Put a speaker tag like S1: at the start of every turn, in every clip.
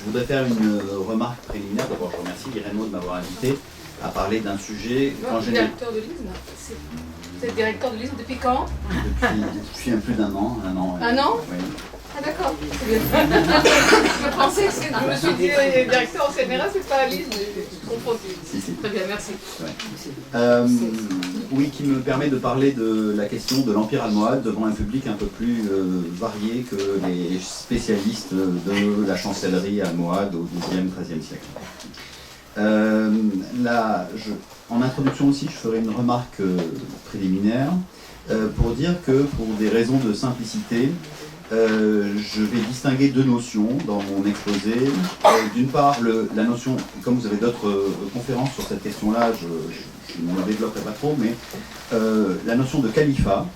S1: voudrais faire une remarque préliminaire. D'abord, je remercie Irène de m'avoir invité à parler d'un sujet en général.
S2: Directeur de l'ISM. Vous êtes directeur de l'ISM depuis quand?
S1: Depuis un plus d'un an. Un an,
S2: un an
S1: oui.
S2: Ah d'accord. Je pensais que je me suis dit directeur en CNRS, c'est pas à l'ISM, je comprends aussi. Si. Très bien, merci.
S1: Ouais. Oui, qui me permet de parler de la question de l'Empire almohade devant un public un peu plus varié que les spécialistes de la chancellerie almohade au XIIe, XIIIe siècle. En introduction aussi, je ferai une remarque préliminaire pour dire que pour des raisons de simplicité, je vais distinguer deux notions dans mon exposé. D'une part, la notion, comme vous avez d'autres conférences sur cette question-là, je ne la développerai pas trop, mais la notion de califat,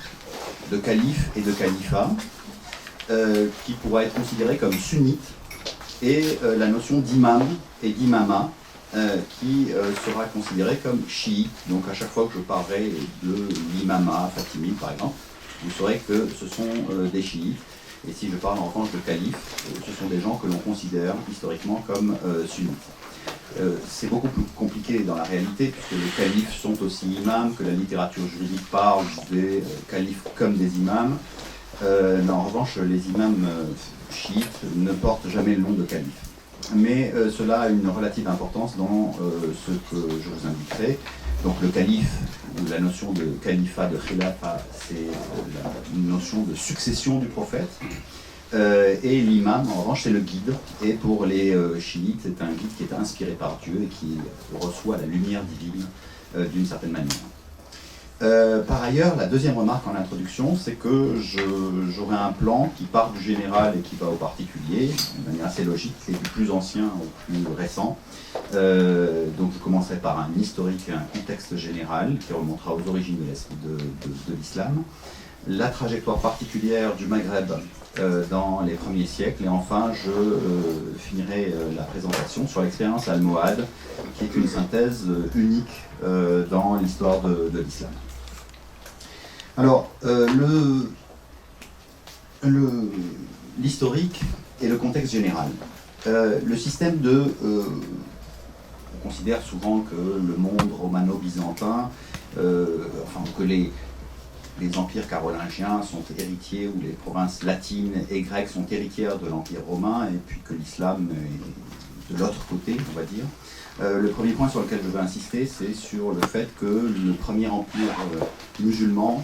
S1: de calife et de califat, qui pourra être considérée comme sunnite, et la notion d'imam et d'imama, qui sera considérée comme chiite. Donc à chaque fois que je parlerai de l'imama fatimide, par exemple, vous saurez que ce sont des chiites. Et si je parle en revanche de calife, ce sont des gens que l'on considère historiquement comme sunnites. C'est beaucoup plus compliqué dans la réalité, puisque les califes sont aussi imams, que la littérature juridique parle des califes comme des imams. En revanche, les imams chiites ne portent jamais le nom de calife. Mais cela a une relative importance dans ce que je vous indiquerai. Donc le calife, ou la notion de califat, de khilafa, c'est la notion de succession du prophète. Et l'imam, en revanche, c'est le guide. Et pour les chiites, c'est un guide qui est inspiré par Dieu et qui reçoit la lumière divine d'une certaine manière. Par ailleurs, la deuxième remarque en introduction, c'est que j'aurai un plan qui part du général et qui va au particulier, de manière assez logique, et du plus ancien au plus récent. Donc je commencerai par un historique et un contexte général qui remontera aux origines de l'islam, la trajectoire particulière du Maghreb dans les premiers siècles, et enfin je finirai la présentation sur l'expérience almohade, qui est une synthèse unique dans l'histoire de l'islam. Alors, l'historique et le contexte général. Le système on considère souvent que le monde romano-byzantin, que les empires carolingiens sont héritiers, ou les provinces latines et grecques sont héritières de l'empire romain, et puis que l'islam est de l'autre côté, on va dire. Le premier point sur lequel je veux insister, c'est sur le fait que le premier empire musulman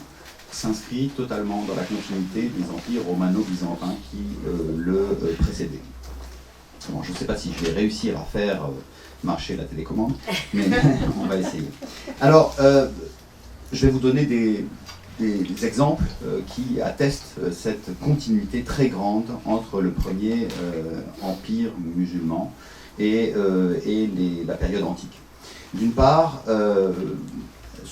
S1: s'inscrit totalement dans la continuité des empires romano-byzantins qui le précédaient. Bon, je ne sais pas si je vais réussir à faire marcher la télécommande, mais on va essayer. Alors, je vais vous donner des exemples qui attestent cette continuité très grande entre le premier empire musulman et la période antique. D'une part, ce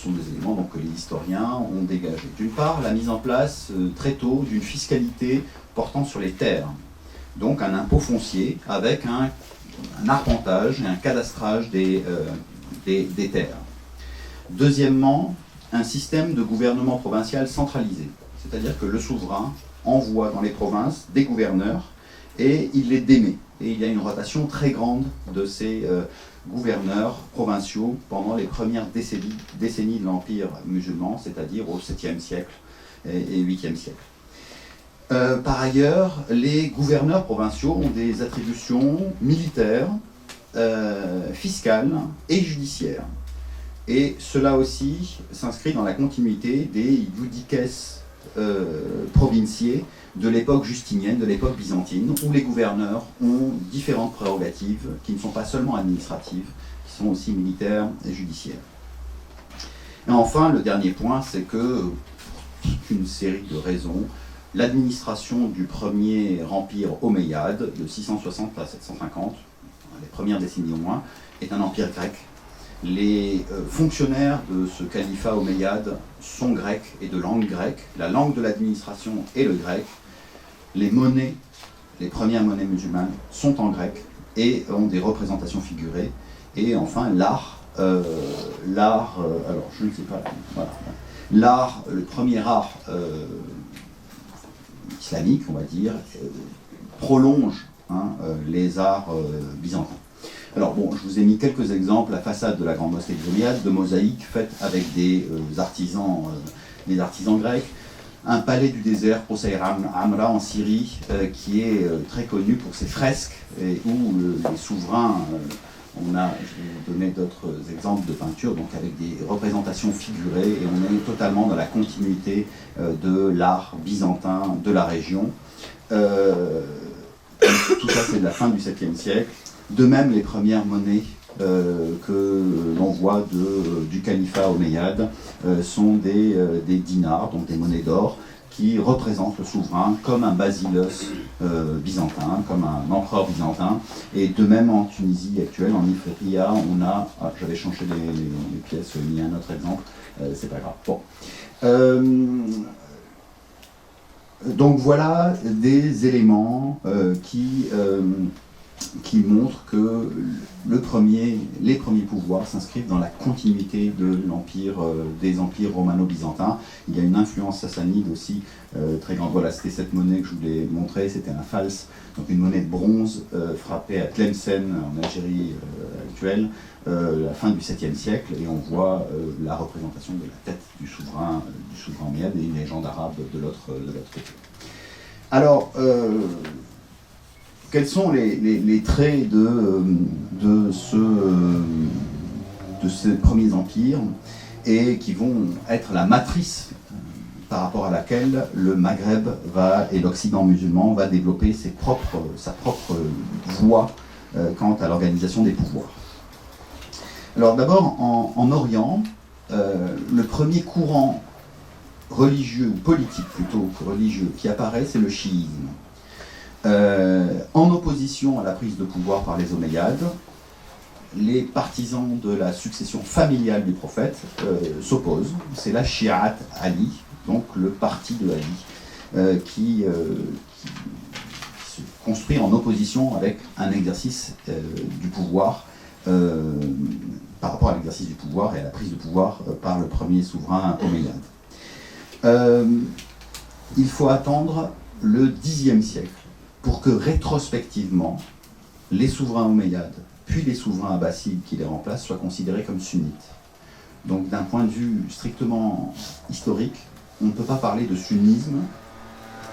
S1: sont des éléments donc, que les historiens ont dégagés. D'une part, la mise en place très tôt d'une fiscalité portant sur les terres, donc un impôt foncier avec un arpentage et un cadastrage des terres. Deuxièmement, un système de gouvernement provincial centralisé, c'est-à-dire que le souverain envoie dans les provinces des gouverneurs et il les démet. Et il y a une rotation très grande de ces gouverneurs provinciaux pendant les premières décennies de l'Empire musulman, c'est-à-dire au 7e siècle et 8e siècle. Par ailleurs, les gouverneurs provinciaux ont des attributions militaires, fiscales et judiciaires. Et cela aussi s'inscrit dans la continuité des iudices provinciés de l'époque justinienne, de l'époque byzantine, où les gouverneurs ont différentes prérogatives qui ne sont pas seulement administratives, qui sont aussi militaires et judiciaires. Et enfin, le dernier point, c'est que, pour toute une série de raisons, l'administration du premier empire omeyyade, de 660 à 750, les premières décennies au moins, est un empire grec. Les fonctionnaires de ce califat omeyyade sont grecs et de langue grecque. La langue de l'administration est le grec. Les monnaies, les premières monnaies musulmanes, sont en grec et ont des représentations figurées. Et enfin, l'art, alors je ne sais pas, voilà. L'art, le premier art islamique, on va dire, prolonge les arts byzantins. Alors bon, je vous ai mis quelques exemples, la façade de la grande mosquée des Omeyyades, de mosaïques faites avec des artisans grecs, un palais du désert, Qusayr Amra en Syrie, qui est très connu pour ses fresques, et où les souverains, je vais vous donner d'autres exemples de peinture, donc avec des représentations figurées, et on est totalement dans la continuité de l'art byzantin de la région. Tout ça, c'est de la fin du 7e siècle. De même, les premières monnaies que l'on voit du califat omeyyade sont des dinars, donc des monnaies d'or, qui représentent le souverain comme un basileus byzantin, comme un empereur byzantin. Et de même en Tunisie actuelle, en Ifriqiya, on a... Ah, j'avais changé les pièces, j'ai mis un autre exemple, c'est pas grave. Bon. Donc voilà des éléments qui montrent que les premiers pouvoirs s'inscrivent dans la continuité de des empires romano-byzantins. Il y a une influence sassanide aussi très grande. Voilà, c'était cette monnaie que je voulais montrer, c'était un fals, donc une monnaie de bronze frappée à Tlemcen en Algérie actuelle, la fin du 7e siècle, et on voit la représentation de la tête du souverain omeyyade et une légende arabe de l'autre côté. Alors, quels sont les traits de ces premiers empires et qui vont être la matrice par rapport à laquelle le Maghreb et l'Occident musulman va développer sa propre voie quant à l'organisation des pouvoirs. Alors d'abord, en Orient, le premier courant religieux, ou politique plutôt que religieux, qui apparaît, c'est le chiisme. En opposition à la prise de pouvoir par les Omeyyades, les partisans de la succession familiale du prophète s'opposent. C'est la Shi'at Ali, donc le parti de Ali, qui se construit en opposition avec un exercice du pouvoir, par rapport à l'exercice du pouvoir et à la prise de pouvoir par le premier souverain omeyyade. Il faut attendre le Xe siècle pour que rétrospectivement, les souverains omeyyades, puis les souverains abbassides qui les remplacent, soient considérés comme sunnites. Donc d'un point de vue strictement historique, on ne peut pas parler de sunnisme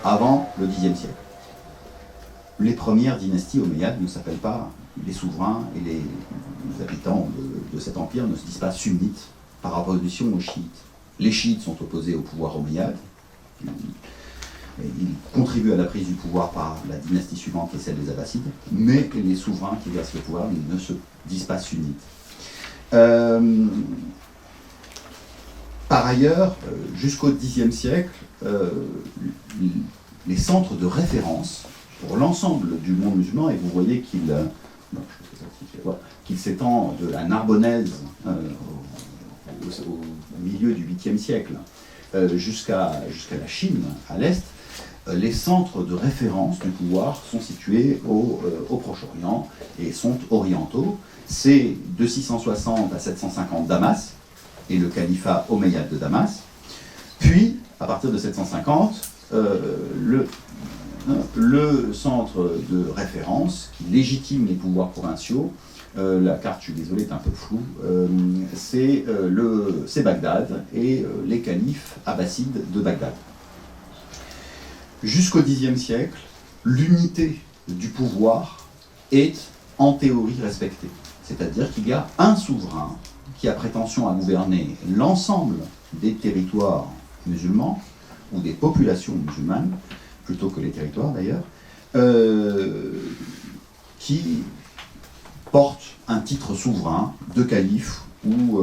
S1: avant le Xe siècle. Les premières dynasties omeyyades ne s'appellent pas, les souverains et les habitants de cet empire ne se disent pas sunnites par opposition aux chiites. Les chiites sont opposés au pouvoir omeyyade. Ils contribuent à la prise du pouvoir par la dynastie suivante, qui est celle des Abbassides, mais les souverains qui exercent le pouvoir ne se disent pas sunnites. Par ailleurs, jusqu'au Xe siècle, les centres de référence pour l'ensemble du monde musulman, et vous voyez qu'il s'étend de la Narbonnaise au milieu du 8e siècle jusqu'à la Chine, à l'est, les centres de référence du pouvoir sont situés au Proche-Orient et sont orientaux. C'est de 660 à 750 Damas et le califat omeyyade de Damas. Puis, à partir de 750, le centre de référence qui légitime les pouvoirs provinciaux, la carte, je suis désolé, est un peu floue, c'est Bagdad et les califes abbassides de Bagdad. Jusqu'au Xe siècle, l'unité du pouvoir est en théorie respectée. C'est-à-dire qu'il y a un souverain qui a prétention à gouverner l'ensemble des territoires musulmans, ou des populations musulmanes, plutôt que les territoires d'ailleurs, qui porte un titre souverain de calife ou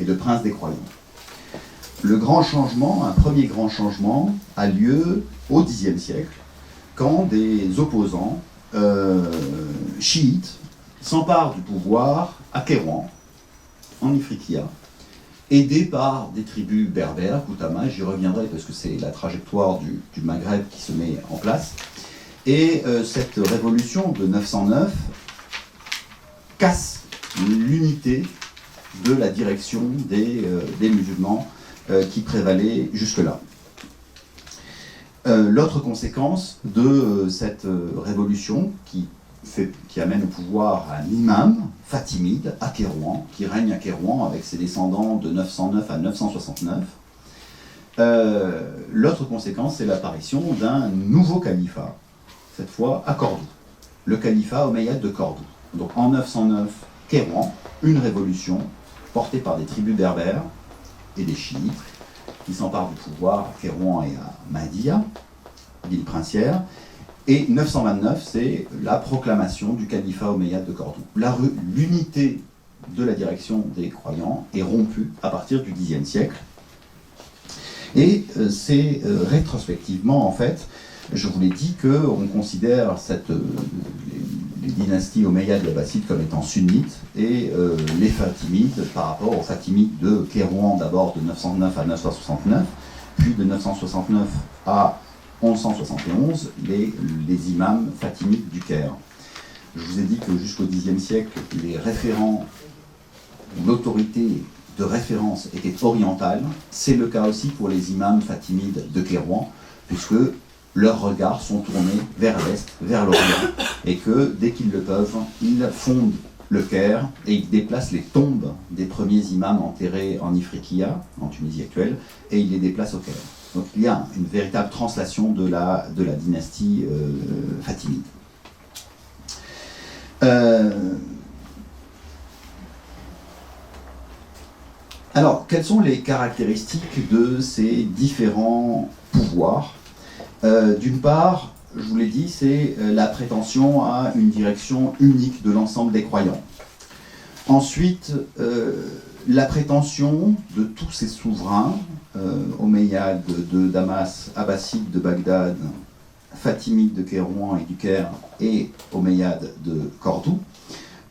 S1: et de prince des croyants. Le grand changement, un premier grand changement, a lieu au Xe siècle, quand des opposants chiites s'emparent du pouvoir à Kairouan, en Ifriqiya, aidés par des tribus berbères, Koutama, j'y reviendrai parce que c'est la trajectoire du Maghreb qui se met en place. Et cette révolution de 909 casse l'unité de la direction des musulmans qui prévalait jusque-là. L'autre conséquence de cette révolution qui amène au pouvoir un imam fatimide à Kérouan, qui règne à Kérouan avec ses descendants de 909 à 969. L'autre conséquence, c'est l'apparition d'un nouveau califat, cette fois à Cordoue, le califat omeyyade de Cordoue. Donc en 909, Kérouan, une révolution portée par des tribus berbères et des chiites qui s'emparent du pouvoir à Kérouan et à Mahdia, ville princière. Et 929, c'est la proclamation du califat omeyyade de Cordoue. L'unité de la direction des croyants est rompue à partir du Xe siècle. Et c'est rétrospectivement, en fait, je vous l'ai dit, qu'on considère les dynasties omeyyades et abbassides comme étant sunnites, et les fatimides par rapport aux fatimides de Kérouan, d'abord de 909 à 969, puis de 969 à 1171, les imams fatimides du Caire. Je vous ai dit que jusqu'au Xe siècle, les référents, l'autorité de référence était orientale. C'est le cas aussi pour les imams fatimides de Kérouan, puisque leurs regards sont tournés vers l'Est, vers l'Orient, et que, dès qu'ils le peuvent, ils fondent le Caire et ils déplacent les tombes des premiers imams enterrés en Ifriqiya, en Tunisie actuelle, et ils les déplacent au Caire. Donc il y a une véritable translation de la dynastie fatimide. Alors, quelles sont les caractéristiques de ces différents pouvoirs ? D'une part, je vous l'ai dit, c'est la prétention à une direction unique de l'ensemble des croyants. Ensuite, la prétention de tous ces souverains, omeyyades de Damas, abbassides de Bagdad, fatimides de Kérouan et du Caire, et omeyyades de Cordoue,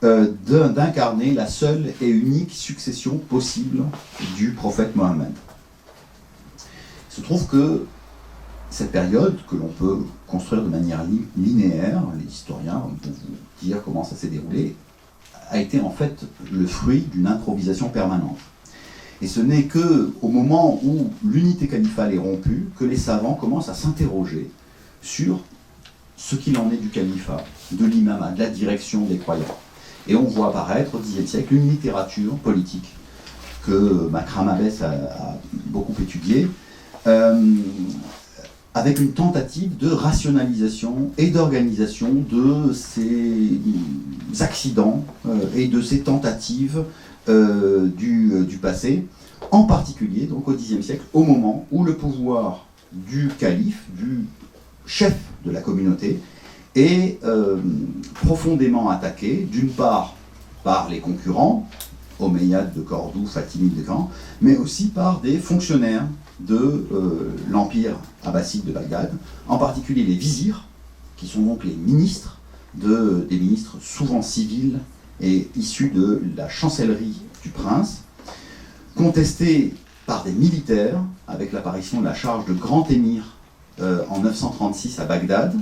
S1: d'incarner la seule et unique succession possible du prophète Mohammed. Il se trouve que cette période, que l'on peut construire de manière linéaire, les historiens vont vous dire comment ça s'est déroulé, a été en fait le fruit d'une improvisation permanente. Et ce n'est qu'au moment où l'unité califale est rompue que les savants commencent à s'interroger sur ce qu'il en est du califat, de l'imama, de la direction des croyants. Et on voit apparaître au Xe siècle une littérature politique que Makram Abbès a beaucoup étudiée, avec une tentative de rationalisation et d'organisation de ces accidents et de ces tentatives du passé, en particulier donc au Xe siècle, au moment où le pouvoir du calife, du chef de la communauté, est profondément attaqué, d'une part par les concurrents, omeyyades de Cordoue, fatimides de Caen, mais aussi par des fonctionnaires de l'empire abbasside de Bagdad, en particulier les vizirs, qui sont donc les ministres, des ministres souvent civils et issus de la chancellerie du prince, contestés par des militaires, avec l'apparition de la charge de grand émir en 936 à Bagdad,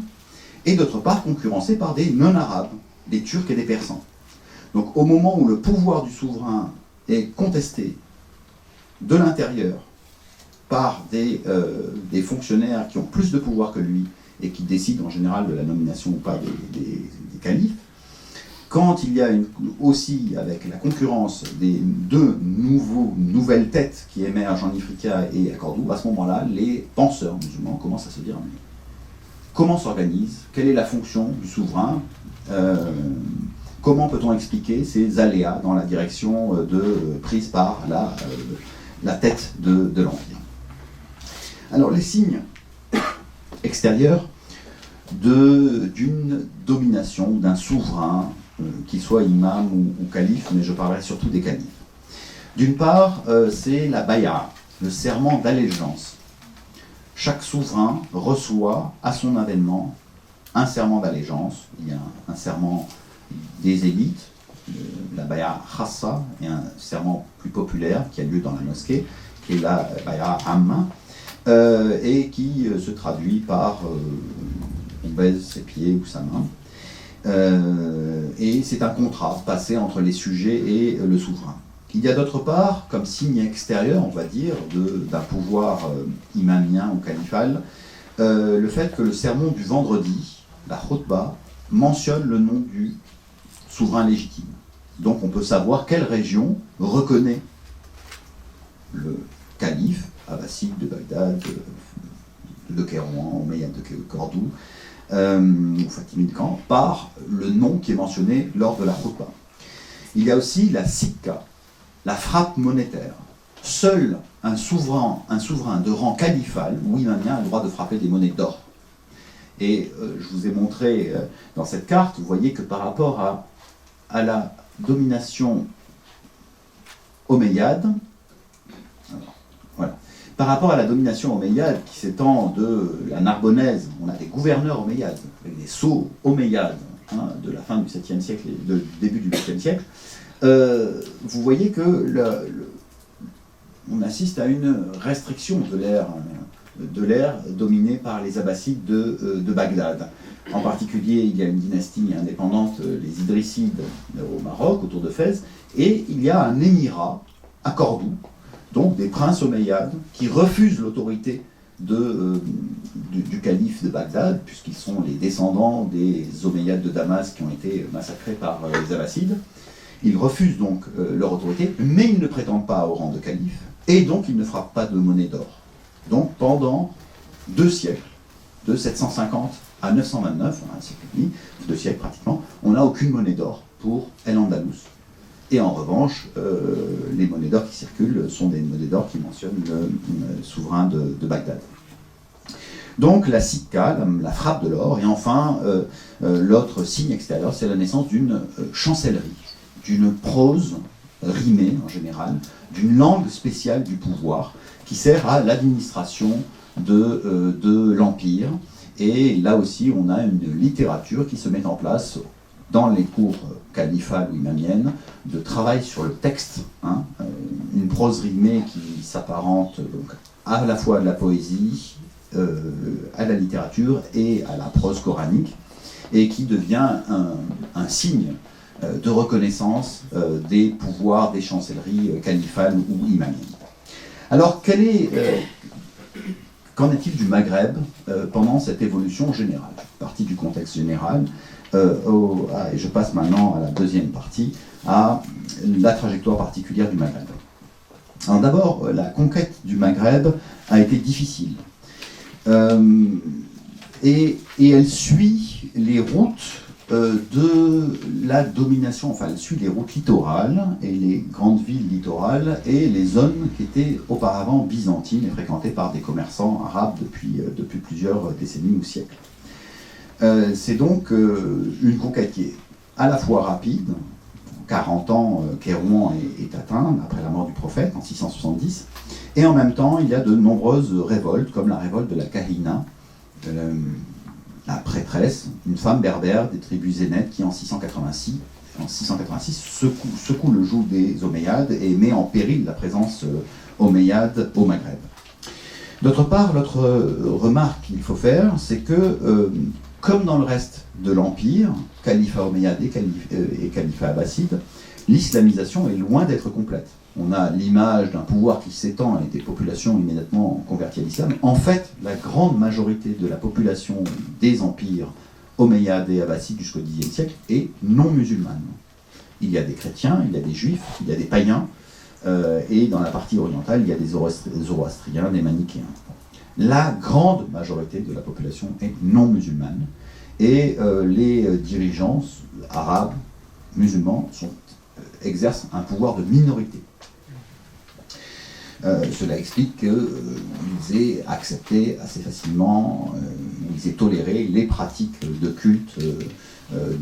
S1: et d'autre part concurrencés par des non-arabes, des Turcs et des Persans. Donc au moment où le pouvoir du souverain est contesté de l'intérieur par des fonctionnaires qui ont plus de pouvoir que lui et qui décident en général de la nomination ou pas des califes, quand il y a aussi avec la concurrence des deux nouvelles têtes qui émergent en Ifriqiya et à Cordoue, à ce moment-là, les penseurs musulmans commencent à se dire comment s'organise, quelle est la fonction du souverain, comment peut-on expliquer ces aléas dans la direction prise par la tête de l'Empire. Alors les signes extérieurs d'une domination d'un souverain, qu'il soit imam ou calife, mais je parlerai surtout des califes. D'une part, c'est la bay'a, le serment d'allégeance. Chaque souverain reçoit à son avènement un serment d'allégeance. Il y a un serment des élites, la bay'a khassa, et un serment plus populaire qui a lieu dans la mosquée, qui est la bay'a amma, et qui se traduit par on baise ses pieds ou sa main. Et c'est un contrat passé entre les sujets et le souverain. Il y a d'autre part, comme signe extérieur, on va dire, d'un pouvoir imamien ou califal, le fait que le sermon du vendredi, la khotba, mentionne le nom du souverain légitime. Donc on peut savoir quelle région reconnaît le calife abbasside de Bagdad, de Kairouan, Omeyyade de Cordoue, ou Fatimide de Caen, par le nom qui est mentionné lors de la khutba. Il y a aussi la sikka, la frappe monétaire. Seul un souverain de rang califal ou imamien a le droit de frapper des monnaies d'or. Et je vous ai montré dans cette carte, vous voyez que par rapport à la domination omeyyade, voilà. Par rapport à la domination omeyyade qui s'étend de la Narbonnaise, on a des gouverneurs omeyyades, avec des sceaux omeyyades de la fin du 7e siècle et du début du 8e siècle. Vous voyez que on assiste à une restriction de l'ère dominée par les Abbassides de Bagdad. En particulier, il y a une dynastie indépendante, les Idrissides au Maroc, autour de Fès, et il y a un émirat à Cordoue, donc des princes omeyyades qui refusent l'autorité du calife de Bagdad, puisqu'ils sont les descendants des Omeyyades de Damas qui ont été massacrés par les Abbassides. Ils refusent donc leur autorité, mais ils ne prétendent pas au rang de calife, et donc ils ne frappent pas de monnaie d'or. Donc pendant 2 siècles, de 750 à 929, un siècle et demi, 2 siècles pratiquement, on n'a aucune monnaie d'or pour El-Andalus. Et en revanche, les monnaies d'or qui circulent sont des monnaies d'or qui mentionnent le souverain de Bagdad. Donc la sikka, la frappe de l'or, et enfin l'autre signe extérieur, c'est la naissance d'une chancellerie, d'une prose rimée en général, d'une langue spéciale du pouvoir qui sert à l'administration de l'Empire. Et là aussi, on a une littérature qui se met en place dans les cours califales ou imamiennes, de travail sur le texte, une prose rimée qui s'apparente donc à la fois à la poésie, à la littérature et à la prose coranique, et qui devient un signe de reconnaissance des pouvoirs des chancelleries califales ou imamiennes. Alors, qu'en est-il du Maghreb pendant cette évolution générale? Partie du contexte général, et je passe maintenant à la deuxième partie, à la trajectoire particulière du Maghreb. Alors d'abord, la conquête du Maghreb a été difficile. Et elle suit les routes de la domination, enfin elle suit les routes littorales et les grandes villes littorales et les zones qui étaient auparavant byzantines et fréquentées par des commerçants arabes depuis plusieurs décennies ou siècles. C'est donc une conquête qui est à la fois rapide, 40 ans, Kairouan est atteint après la mort du prophète en 670, et en même temps il y a de nombreuses révoltes, comme la révolte de la Kahina, la prêtresse, une femme berbère des tribus zénètes qui en 686 secoue le joug des Omeyyades et met en péril la présence omeyyade au Maghreb. D'autre part, l'autre remarque qu'il faut faire, c'est que, comme dans le reste de l'Empire, califat omeyyade et califat abbasside, l'islamisation est loin d'être complète. On a l'image d'un pouvoir qui s'étend et des populations immédiatement converties à l'islam. En fait, la grande majorité de la population des empires omeyyades et abbassides jusqu'au Xe siècle est non musulmane. Il y a des chrétiens, il y a des juifs, il y a des païens, et dans la partie orientale, il y a des zoroastriens, des manichéens. La grande majorité de la population est non musulmane, et les dirigeants arabes, musulmans, exercent un pouvoir de minorité. Cela explique qu'ils aient accepté assez facilement, ils aient toléré les pratiques de culte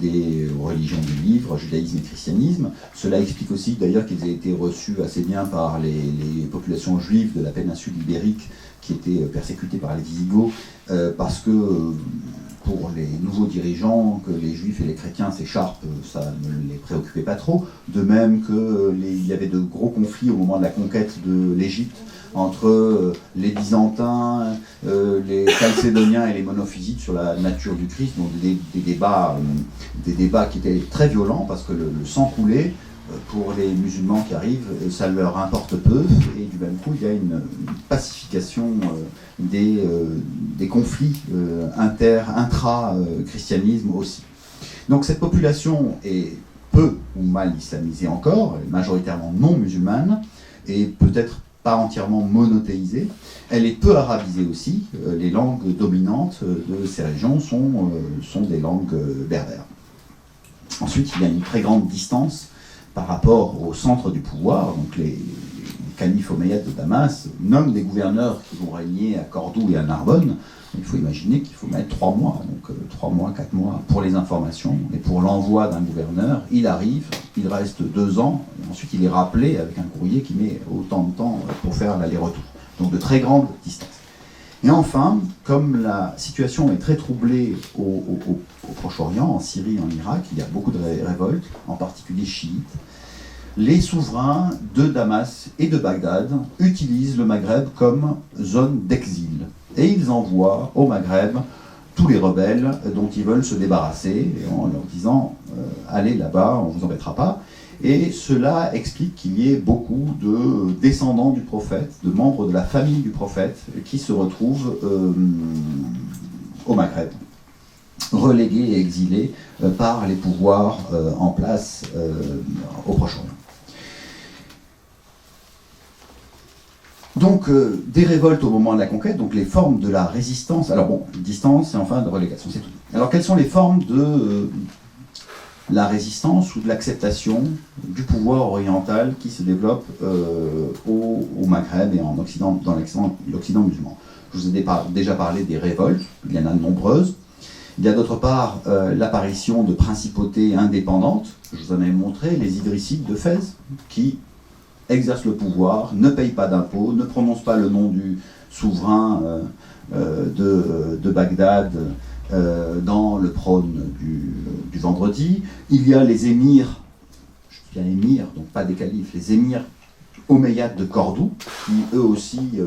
S1: des religions du livre, judaïsme et christianisme. Cela explique aussi d'ailleurs qu'ils aient été reçus assez bien par les populations juives de la péninsule ibérique qui étaient persécutées par les Visigoths, parce que pour les nouveaux dirigeants, que les juifs et les chrétiens s'écharpent, ça ne les préoccupait pas trop. De même qu'il y avait de gros conflits au moment de la conquête de l'Égypte entre les Byzantins, les Chalcédoniens et les Monophysites sur la nature du Christ, donc des débats qui étaient très violents parce que le sang coulait pour les musulmans qui arrivent, ça leur importe peu, et du même coup, il y a une pacification des conflits intra-christianisme aussi. Donc cette population est peu ou mal islamisée encore, elle est majoritairement non musulmane, et peut-être pas entièrement monothéisée. Elle est peu arabisée aussi, les langues dominantes de ces régions sont des langues berbères. Ensuite, il y a une très grande distance par rapport au centre du pouvoir. Donc les califes omeyyades de Damas nomment des gouverneurs qui vont régner à Cordoue et à Narbonne. Il faut imaginer qu'il faut mettre 3 mois, donc 3 mois, 4 mois pour les informations et pour l'envoi d'un gouverneur. Il arrive, il reste 2 ans, et ensuite il est rappelé avec un courrier qui met autant de temps pour faire l'aller-retour. Donc de très grandes distances. Et enfin, comme la situation est très troublée au Proche-Orient, en Syrie et en Irak, il y a beaucoup de révoltes, en particulier chiites, les souverains de Damas et de Bagdad utilisent le Maghreb comme zone d'exil. Et ils envoient au Maghreb tous les rebelles dont ils veulent se débarrasser, en leur disant allez là-bas, on ne vous embêtera pas. Et cela explique qu'il y ait beaucoup de descendants du prophète, de membres de la famille du prophète, qui se retrouvent au Maghreb, relégués et exilés par les pouvoirs en place au Proche-Orient. Donc, des révoltes au moment de la conquête, donc les formes de la résistance, alors bon, distance et enfin de relégation, c'est tout. Alors, quelles sont les formes de la résistance ou de l'acceptation du pouvoir oriental qui se développe au Maghreb et en Occident, dans l'Occident musulman? Je vous ai déjà parlé des révoltes, il y en a de nombreuses. Il y a d'autre part l'apparition de principautés indépendantes, je vous en ai montré, les Idrissides de Fès, qui exercent le pouvoir, ne payent pas d'impôts, ne prononcent pas le nom du souverain de Bagdad dans le prône du vendredi. Il y a les émirs, je dis bien émirs, donc pas des califes, les émirs omeyyades de Cordoue, qui eux aussi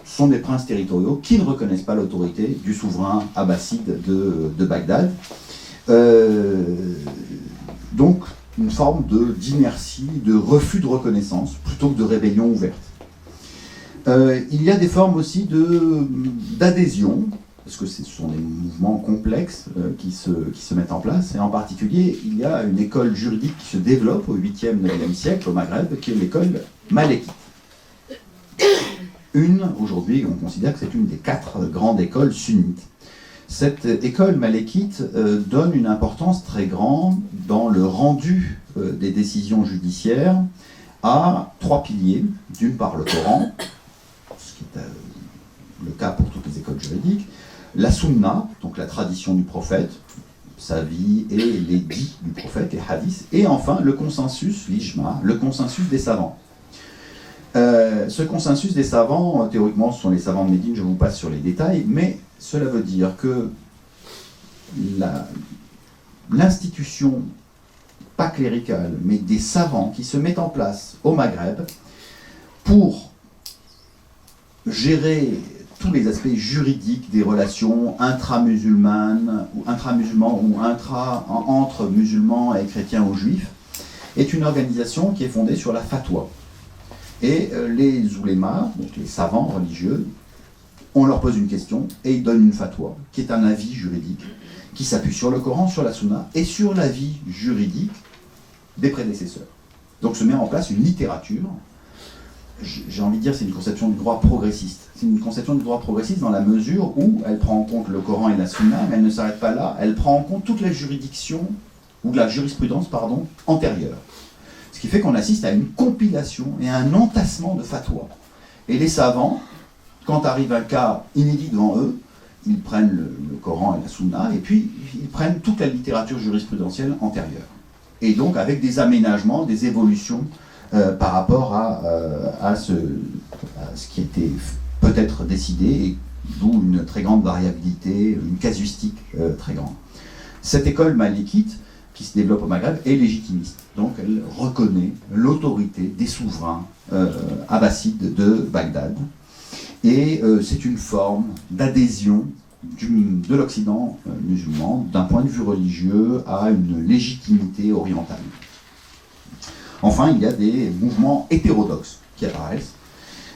S1: sont des princes territoriaux qui ne reconnaissent pas l'autorité du souverain abbasside de Bagdad. Donc, une forme d'inertie, de refus de reconnaissance, plutôt que de rébellion ouverte. Il y a des formes aussi d'adhésion, parce que ce sont des mouvements complexes qui se mettent en place, et en particulier, il y a une école juridique qui se développe au 8e, 9e siècle au Maghreb, qui est l'école malékite. Aujourd'hui, on considère que c'est une des 4 grandes écoles sunnites. Cette école malékite donne une importance très grande dans le rendu des décisions judiciaires à 3 piliers. D'une part le Coran, ce qui est le cas pour toutes les écoles juridiques, la sunna, donc la tradition du prophète, sa vie et les dits du prophète, les hadiths, et enfin le consensus, l'ijma, le consensus des savants. Ce consensus des savants, théoriquement, ce sont les savants de Médine, je vous passe sur les détails, mais cela veut dire que l'institution, pas cléricale, mais des savants qui se mettent en place au Maghreb pour gérer tous les aspects juridiques des relations intra-musulmanes ou intra-musulmans ou entre musulmans et chrétiens ou juifs, est une organisation qui est fondée sur la fatwa. Et les oulémas, donc les savants religieux, on leur pose une question et ils donnent une fatwa, qui est un avis juridique, qui s'appuie sur le Coran, sur la Sunna et sur l'avis juridique des prédécesseurs. Donc se met en place une littérature, j'ai envie de dire c'est une conception du droit progressiste. C'est une conception du droit progressiste dans la mesure où elle prend en compte le Coran et la Sunna, mais elle ne s'arrête pas là, elle prend en compte toute la juridiction, ou la jurisprudence, antérieure. Ce qui fait qu'on assiste à une compilation et à un entassement de fatwas. Et les savants, quand arrive un cas inédit devant eux, ils prennent le Coran et la Sunna, et puis ils prennent toute la littérature jurisprudentielle antérieure. Et donc avec des aménagements, des évolutions par rapport à ce qui était peut-être décidé, et d'où une très grande variabilité, une casuistique très grande. Cette école malékite, qui se développe au Maghreb, est légitimiste. Donc elle reconnaît l'autorité des souverains abbassides de Bagdad. Et c'est une forme d'adhésion de l'Occident musulman, d'un point de vue religieux, à une légitimité orientale. Enfin, il y a des mouvements hétérodoxes qui apparaissent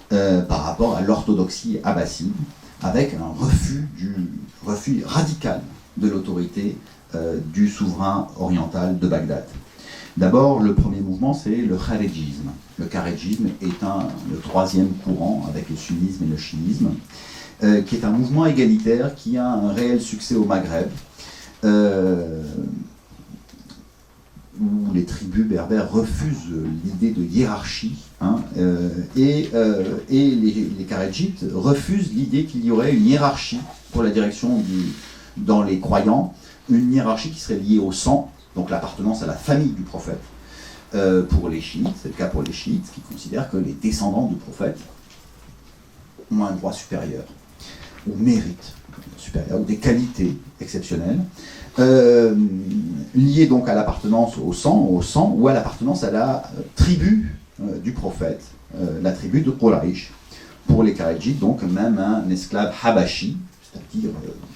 S1: par rapport à l'orthodoxie abbasside, avec un refus radical de l'autorité du souverain oriental de Bagdad. D'abord, le premier mouvement, c'est le kharidjisme. Le kharidjisme est le troisième courant, avec le sunnisme et le chiisme, qui est un mouvement égalitaire qui a un réel succès au Maghreb, où les tribus berbères refusent l'idée de hiérarchie, et les kharidjites refusent l'idée qu'il y aurait une hiérarchie pour la direction dans les croyants, une hiérarchie qui serait liée au sang, donc l'appartenance à la famille du prophète. Pour les chiites, c'est le cas pour les chiites, qui considèrent que les descendants du prophète ont un droit supérieur, ou mérite supérieur, ou des qualités exceptionnelles, liées donc à l'appartenance au sang, ou à l'appartenance à la tribu du prophète, la tribu de Quraysh. Pour les kharidjites, donc même un esclave habashi, c'est-à-dire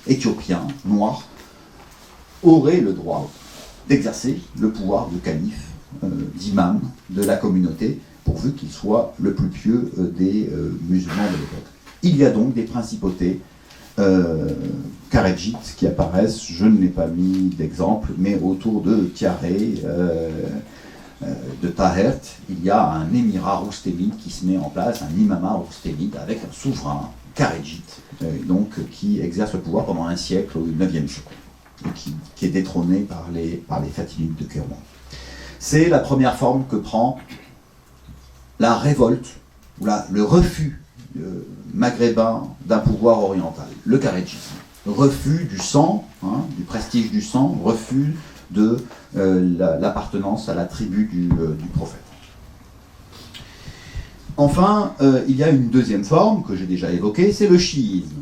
S1: éthiopien, noir, aurait le droit d'exercer le pouvoir de calife, d'imam de la communauté, pourvu qu'il soit le plus pieux des musulmans de l'époque. Il y a donc des principautés kharidjites qui apparaissent, je ne l'ai pas mis d'exemple, mais autour de Tiaré, de Tahert, il y a un émirat roustémide qui se met en place, un imamat roustémide avec un souverain kharidjite, donc qui exerce le pouvoir pendant un siècle, au IXe siècle, et qui est détrôné par les Fatimides de Kérouan. C'est la première forme que prend la révolte, ou le refus maghrébin d'un pouvoir oriental, le kharidjisme. Refus du sang, du prestige du sang, refus de l'appartenance à la tribu du prophète. Enfin, il y a une deuxième forme que j'ai déjà évoquée, c'est le chiisme.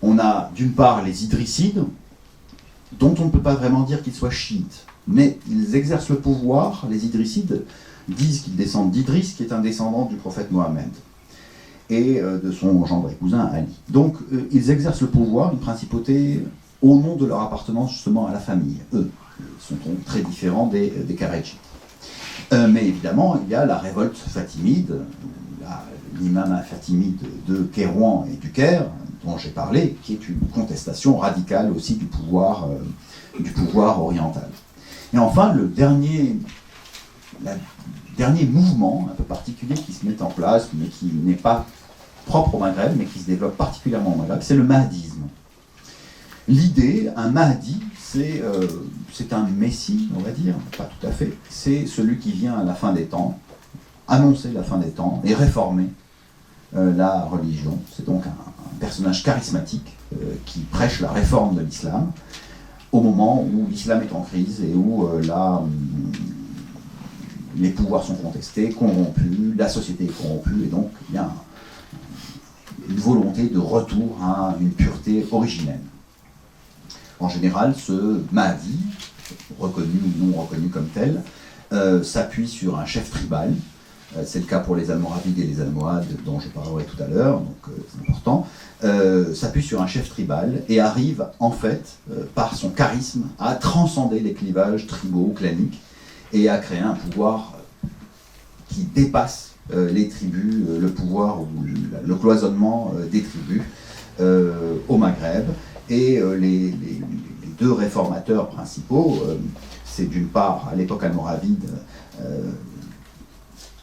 S1: On a d'une part les idrissides, dont on ne peut pas vraiment dire qu'ils soient chiites, mais ils exercent le pouvoir. Les idrissides disent qu'ils descendent d'Idriss, qui est un descendant du prophète Mohammed, et de son gendre et cousin Ali. Donc ils exercent le pouvoir, une principauté, au nom de leur appartenance justement à la famille. Eux sont donc très différents des kharidjites. Mais évidemment, il y a la révolte fatimide, l'imam fatimide de Kérouan et du Caire, dont j'ai parlé, qui est une contestation radicale aussi du pouvoir oriental. Et enfin, le dernier mouvement un peu particulier qui se met en place, mais qui n'est pas propre au Maghreb, mais qui se développe particulièrement au Maghreb, c'est le mahdisme. L'idée, un mahdi, c'est un messie, on va dire, pas tout à fait, c'est celui qui vient à la fin des temps, annoncer la fin des temps et réformer la religion. C'est donc un personnage charismatique qui prêche la réforme de l'islam au moment où l'islam est en crise et où les pouvoirs sont contestés, corrompus, la société est corrompue, et donc il y a une volonté de retour à une pureté originelle. En général, ce Mahdi, reconnu ou non reconnu comme tel, s'appuie sur un chef tribal. C'est le cas pour les Almoravides et les Almohades, dont je parlerai tout à l'heure, donc c'est important. S'appuie sur un chef tribal et arrive, en fait, par son charisme, à transcender les clivages tribaux, claniques, et à créer un pouvoir qui dépasse les tribus, le pouvoir ou le cloisonnement des tribus au Maghreb. Et les deux réformateurs principaux, c'est d'une part, à l'époque almoravide,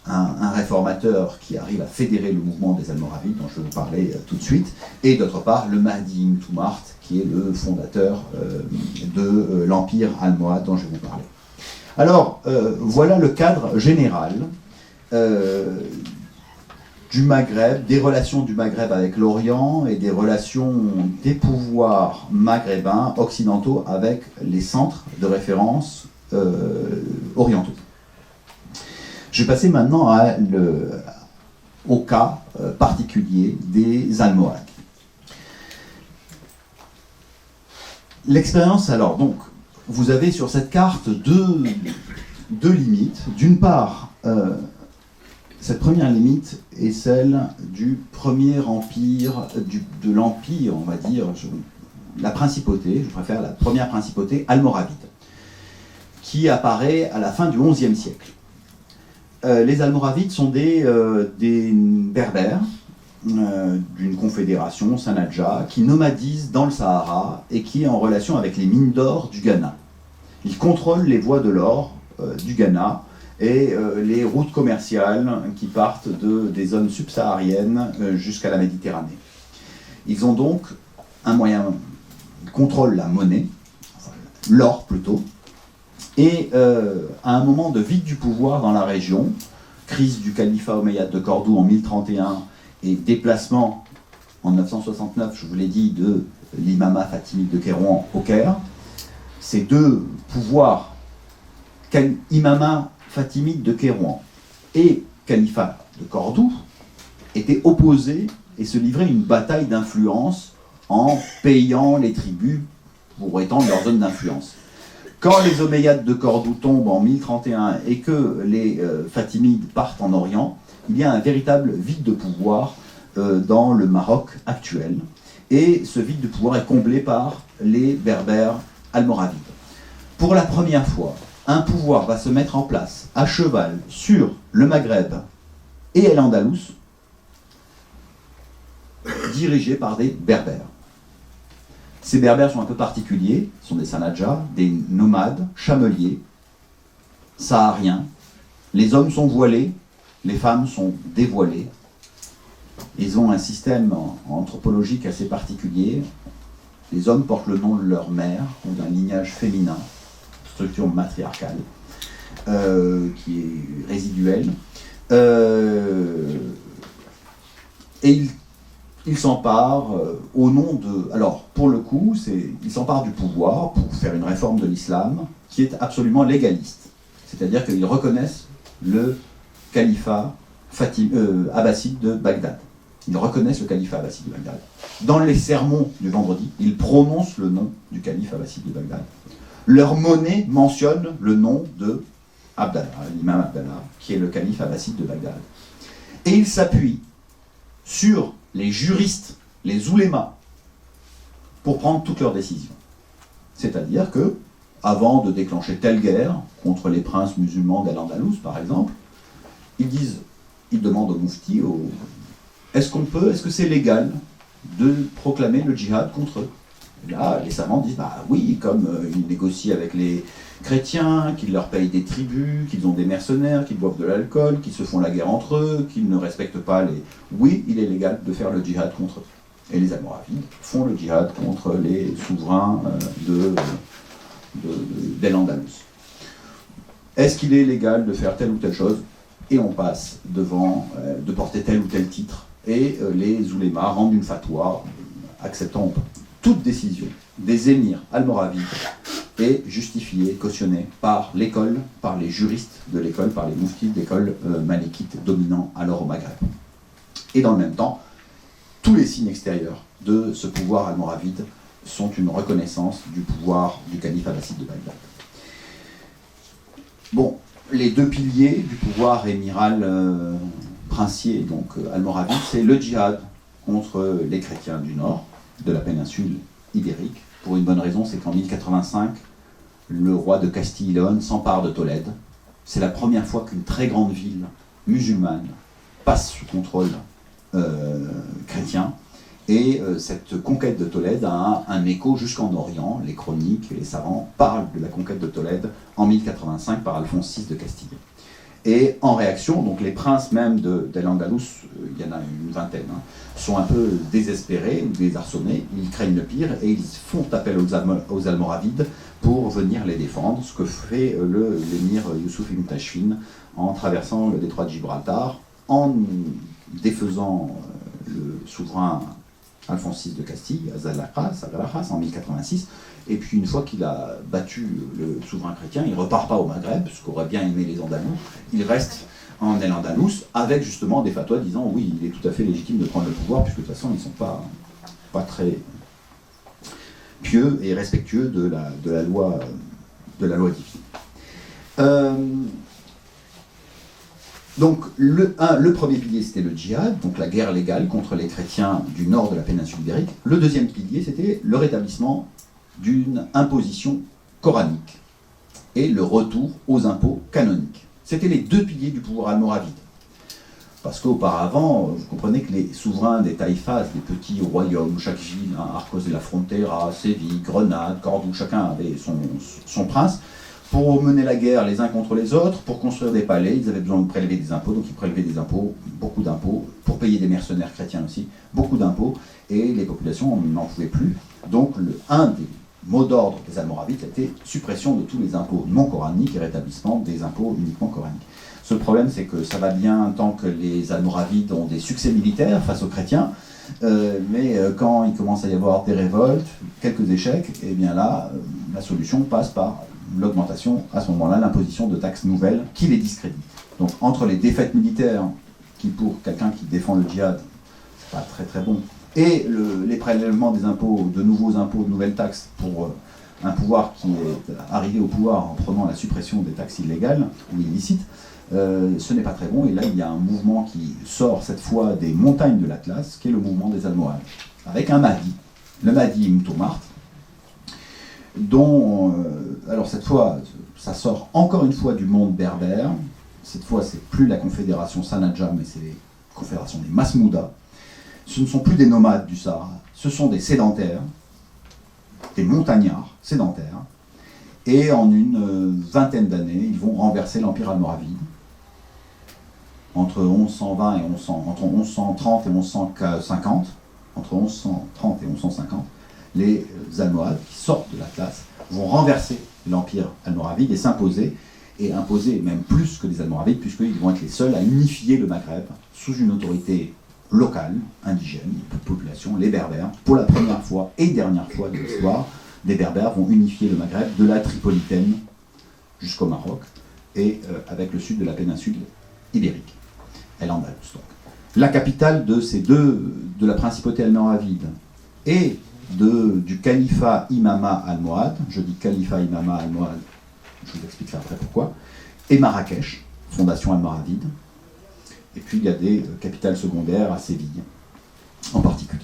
S1: un réformateur qui arrive à fédérer le mouvement des Almoravides, dont je vais vous parler tout de suite, et d'autre part, le Mahdi ibn Tumart, qui est le fondateur de l'empire almohade dont je vais vous parler. Alors, voilà le cadre général du Maghreb, des relations du Maghreb avec l'Orient et des relations des pouvoirs maghrébins occidentaux avec les centres de référence orientaux. Je vais passer maintenant au cas particulier des Almohades. L'expérience, alors, donc, vous avez sur cette carte deux limites. D'une part, cette première limite est celle du premier empire, de l'empire, on va dire, la principauté, je préfère la première principauté almoravide, qui apparaît à la fin du XIe siècle. les Almoravides sont des berbères d'une confédération, Sanadja, qui nomadisent dans le Sahara et qui est en relation avec les mines d'or du Ghana. Ils contrôlent les voies de l'or du Ghana et les routes commerciales qui partent des zones subsahariennes jusqu'à la Méditerranée. Ils ont donc un moyen, ils contrôlent la monnaie, enfin, l'or plutôt, et à un moment de vide du pouvoir dans la région, crise du califat omeyyade de Cordoue en 1031 et déplacement en 969, je vous l'ai dit, de l'imama fatimide de Kérouan au Caire, ces deux pouvoirs, imama fatimide de Kérouan et califat de Cordoue, étaient opposés et se livraient une bataille d'influence en payant les tribus pour étendre leur zone d'influence. Quand les Omeyyades de Cordoue tombent en 1031 et que les Fatimides partent en Orient, il y a un véritable vide de pouvoir dans le Maroc actuel. Et ce vide de pouvoir est comblé par les Berbères almoravides. Pour la première fois, un pouvoir va se mettre en place à cheval sur le Maghreb et l'Andalous, dirigé par des Berbères. Ces Berbères sont un peu particuliers, sont des Sanadja, des nomades, chameliers, sahariens. Les hommes sont voilés, les femmes sont dévoilées. Ils ont un système anthropologique assez particulier. Les hommes portent le nom de leur mère, ou d'un lignage féminin, structure matriarcale, qui est résiduelle. Et il s'empare au nom de... Alors, pour le coup, il s'empare du pouvoir pour faire une réforme de l'islam qui est absolument légaliste. C'est-à-dire qu'ils reconnaissent le califat abbasside de Bagdad. Ils reconnaissent le califat abbasside de Bagdad. Dans les sermons du vendredi, ils prononcent le nom du calife abbasside de Bagdad. Leur monnaie mentionne le nom de Abdallah, l'imam Abdallah, qui est le calife abbasside de Bagdad. Et ils s'appuient sur les juristes, les oulémas, pour prendre toutes leurs décisions. C'est-à-dire que, avant de déclencher telle guerre contre les princes musulmans d'Al-Andalus, par exemple, ils demandent au moufti, est-ce que c'est légal de proclamer le djihad contre eux? Et là, les savants disent, bah oui, comme ils négocient avec les chrétiens, qu'ils leur payent des tribus, qu'ils ont des mercenaires, qu'ils boivent de l'alcool, qu'ils se font la guerre entre eux, qu'ils ne respectent pas les... Oui, il est légal de faire le djihad contre eux. Et les Almoravides font le djihad contre les souverains d'Al-Andalus. Est-ce qu'il est légal de faire telle ou telle chose? Et on passe devant, de porter tel ou tel titre. Et les oulémas rendent une fatwa acceptant toute décision des émirs almoravides est justifiée, cautionnée par l'école, par les juristes de l'école, par les mouftis d'école malikite dominants alors au Maghreb. Et dans le même temps, tous les signes extérieurs de ce pouvoir almoravide sont une reconnaissance du pouvoir du calife abbasside de Bagdad. Bon, les deux piliers du pouvoir émiral princier, donc almoravide, c'est le djihad contre les chrétiens du nord, de la péninsule ibérique, pour une bonne raison, c'est qu'en 1085, le roi de Castille et Léon s'empare de Tolède. C'est la première fois qu'une très grande ville musulmane passe sous contrôle chrétien, et cette conquête de Tolède a un écho jusqu'en Orient. Les chroniques et les savants parlent de la conquête de Tolède en 1085 par Alphonse VI de Castille. Et en réaction, donc les princes même d'Al-Andalus, il y en a une vingtaine, sont un peu désespérés ou désarçonnés, ils craignent le pire et ils font appel aux Almoravides pour venir les défendre, ce que fait l'émir Youssouf ibn Tashfin en traversant le détroit de Gibraltar, en défaisant le souverain Alphonse VI de Castille, Zagalajas, en 1086, et puis une fois qu'il a battu le souverain chrétien, il ne repart pas au Maghreb, ce qu'auraient bien aimé les Andalous, il reste en Al-Andalus, avec justement des fatwas disant oui, il est tout à fait légitime de prendre le pouvoir, puisque de toute façon ils ne sont pas très pieux et respectueux de la loi divine. Donc le premier pilier c'était le djihad, donc la guerre légale contre les chrétiens du nord de la péninsule ibérique. Le deuxième pilier c'était le rétablissement d'une imposition coranique et le retour aux impôts canoniques. C'était les deux piliers du pouvoir almoravide. Parce qu'auparavant, vous comprenez que les souverains des taïfas, des petits royaumes, chaque ville, Arcos de la Frontera, Séville, Grenade, Cordoue, chacun avait son prince. Pour mener la guerre les uns contre les autres, pour construire des palais, ils avaient besoin de prélever des impôts, donc ils prélevaient des impôts, beaucoup d'impôts, pour payer des mercenaires chrétiens aussi, beaucoup d'impôts, et les populations n'en pouvaient plus. Donc un des mots d'ordre des Almoravides était suppression de tous les impôts non coraniques et rétablissement des impôts uniquement coraniques. Ce problème, c'est que ça va bien tant que les Almoravides ont des succès militaires face aux chrétiens, mais quand il commence à y avoir des révoltes, quelques échecs, et bien là, la solution passe par l'augmentation, à ce moment-là, l'imposition de taxes nouvelles qui les discréditent. Donc entre les défaites militaires, qui pour quelqu'un qui défend le djihad, c'est pas très très bon, et les prélèvements des impôts, de nouveaux impôts, de nouvelles taxes pour un pouvoir qui est arrivé au pouvoir en prenant la suppression des taxes illégales ou illicites, ce n'est pas très bon. Et là, il y a un mouvement qui sort cette fois des montagnes de l'Atlas, qui est le mouvement des Almohades, avec un Mahdi, le Mahdi Ibn Toumart, dont, alors cette fois, ça sort encore une fois du monde berbère. Cette fois, c'est plus la confédération Sanadja, mais c'est la confédération des Masmouda. Ce ne sont plus des nomades du Sahara, ce sont des sédentaires, des montagnards sédentaires, et en une vingtaine d'années, ils vont renverser l'Empire almoravide. Entre 1120 et entre 1130 et 1150, entre 1130 et 1150, les Almohades, qui sortent de l'Atlas, vont renverser l'Empire almoravide et s'imposer, et imposer même plus que les Almoravides, puisqu'ils vont être les seuls à unifier le Maghreb sous une autorité locale, indigène, population, les Berbères. Pour la première fois et dernière fois de l'histoire, les Berbères vont unifier le Maghreb de la Tripolitaine jusqu'au Maroc, et avec le sud de la péninsule ibérique, El-Andalus. La capitale de la principauté almoravide et du califat Imama almohade, je dis califat Imama almohade, je vous expliquerai après pourquoi, et Marrakech, fondation almoravide. Et puis il y a des capitales secondaires à Séville, en particulier.